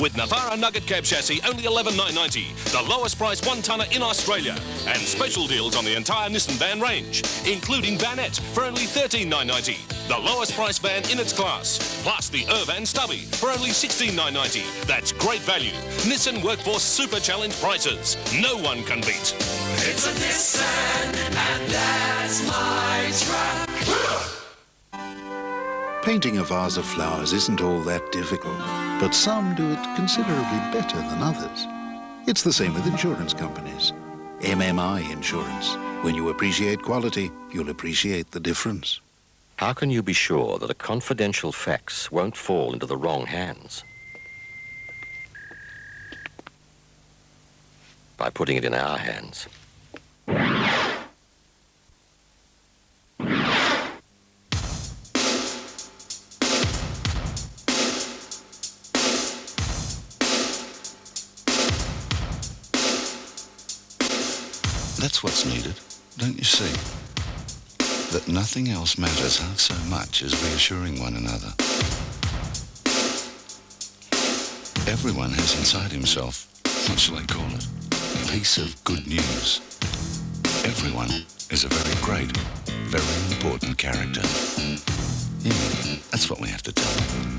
With Navara Nugget Cab Chassis only $11,990, the lowest price one-tonner in Australia, and special deals on the entire Nissan van range, including Vanette for only $13,990, the lowest price van in its class, plus the Irvan Stubby for only $16,990. That's great value. Nissan Workforce Super Challenge prices. No one can beat. It's a Nissan, and that's my track. Painting a vase of flowers isn't all that difficult, but some do it considerably better than others. It's the same with insurance companies. MMI Insurance. When you appreciate quality, you'll appreciate the difference. How can you be sure that a confidential fax won't fall into the wrong hands? By putting it in our hands. That's what's needed, don't you see? That nothing else matters half so much as reassuring one another. Everyone has inside himself, what shall I call it, a piece of good news. Everyone is a very great, very important character. Yeah, that's what we have to tell them.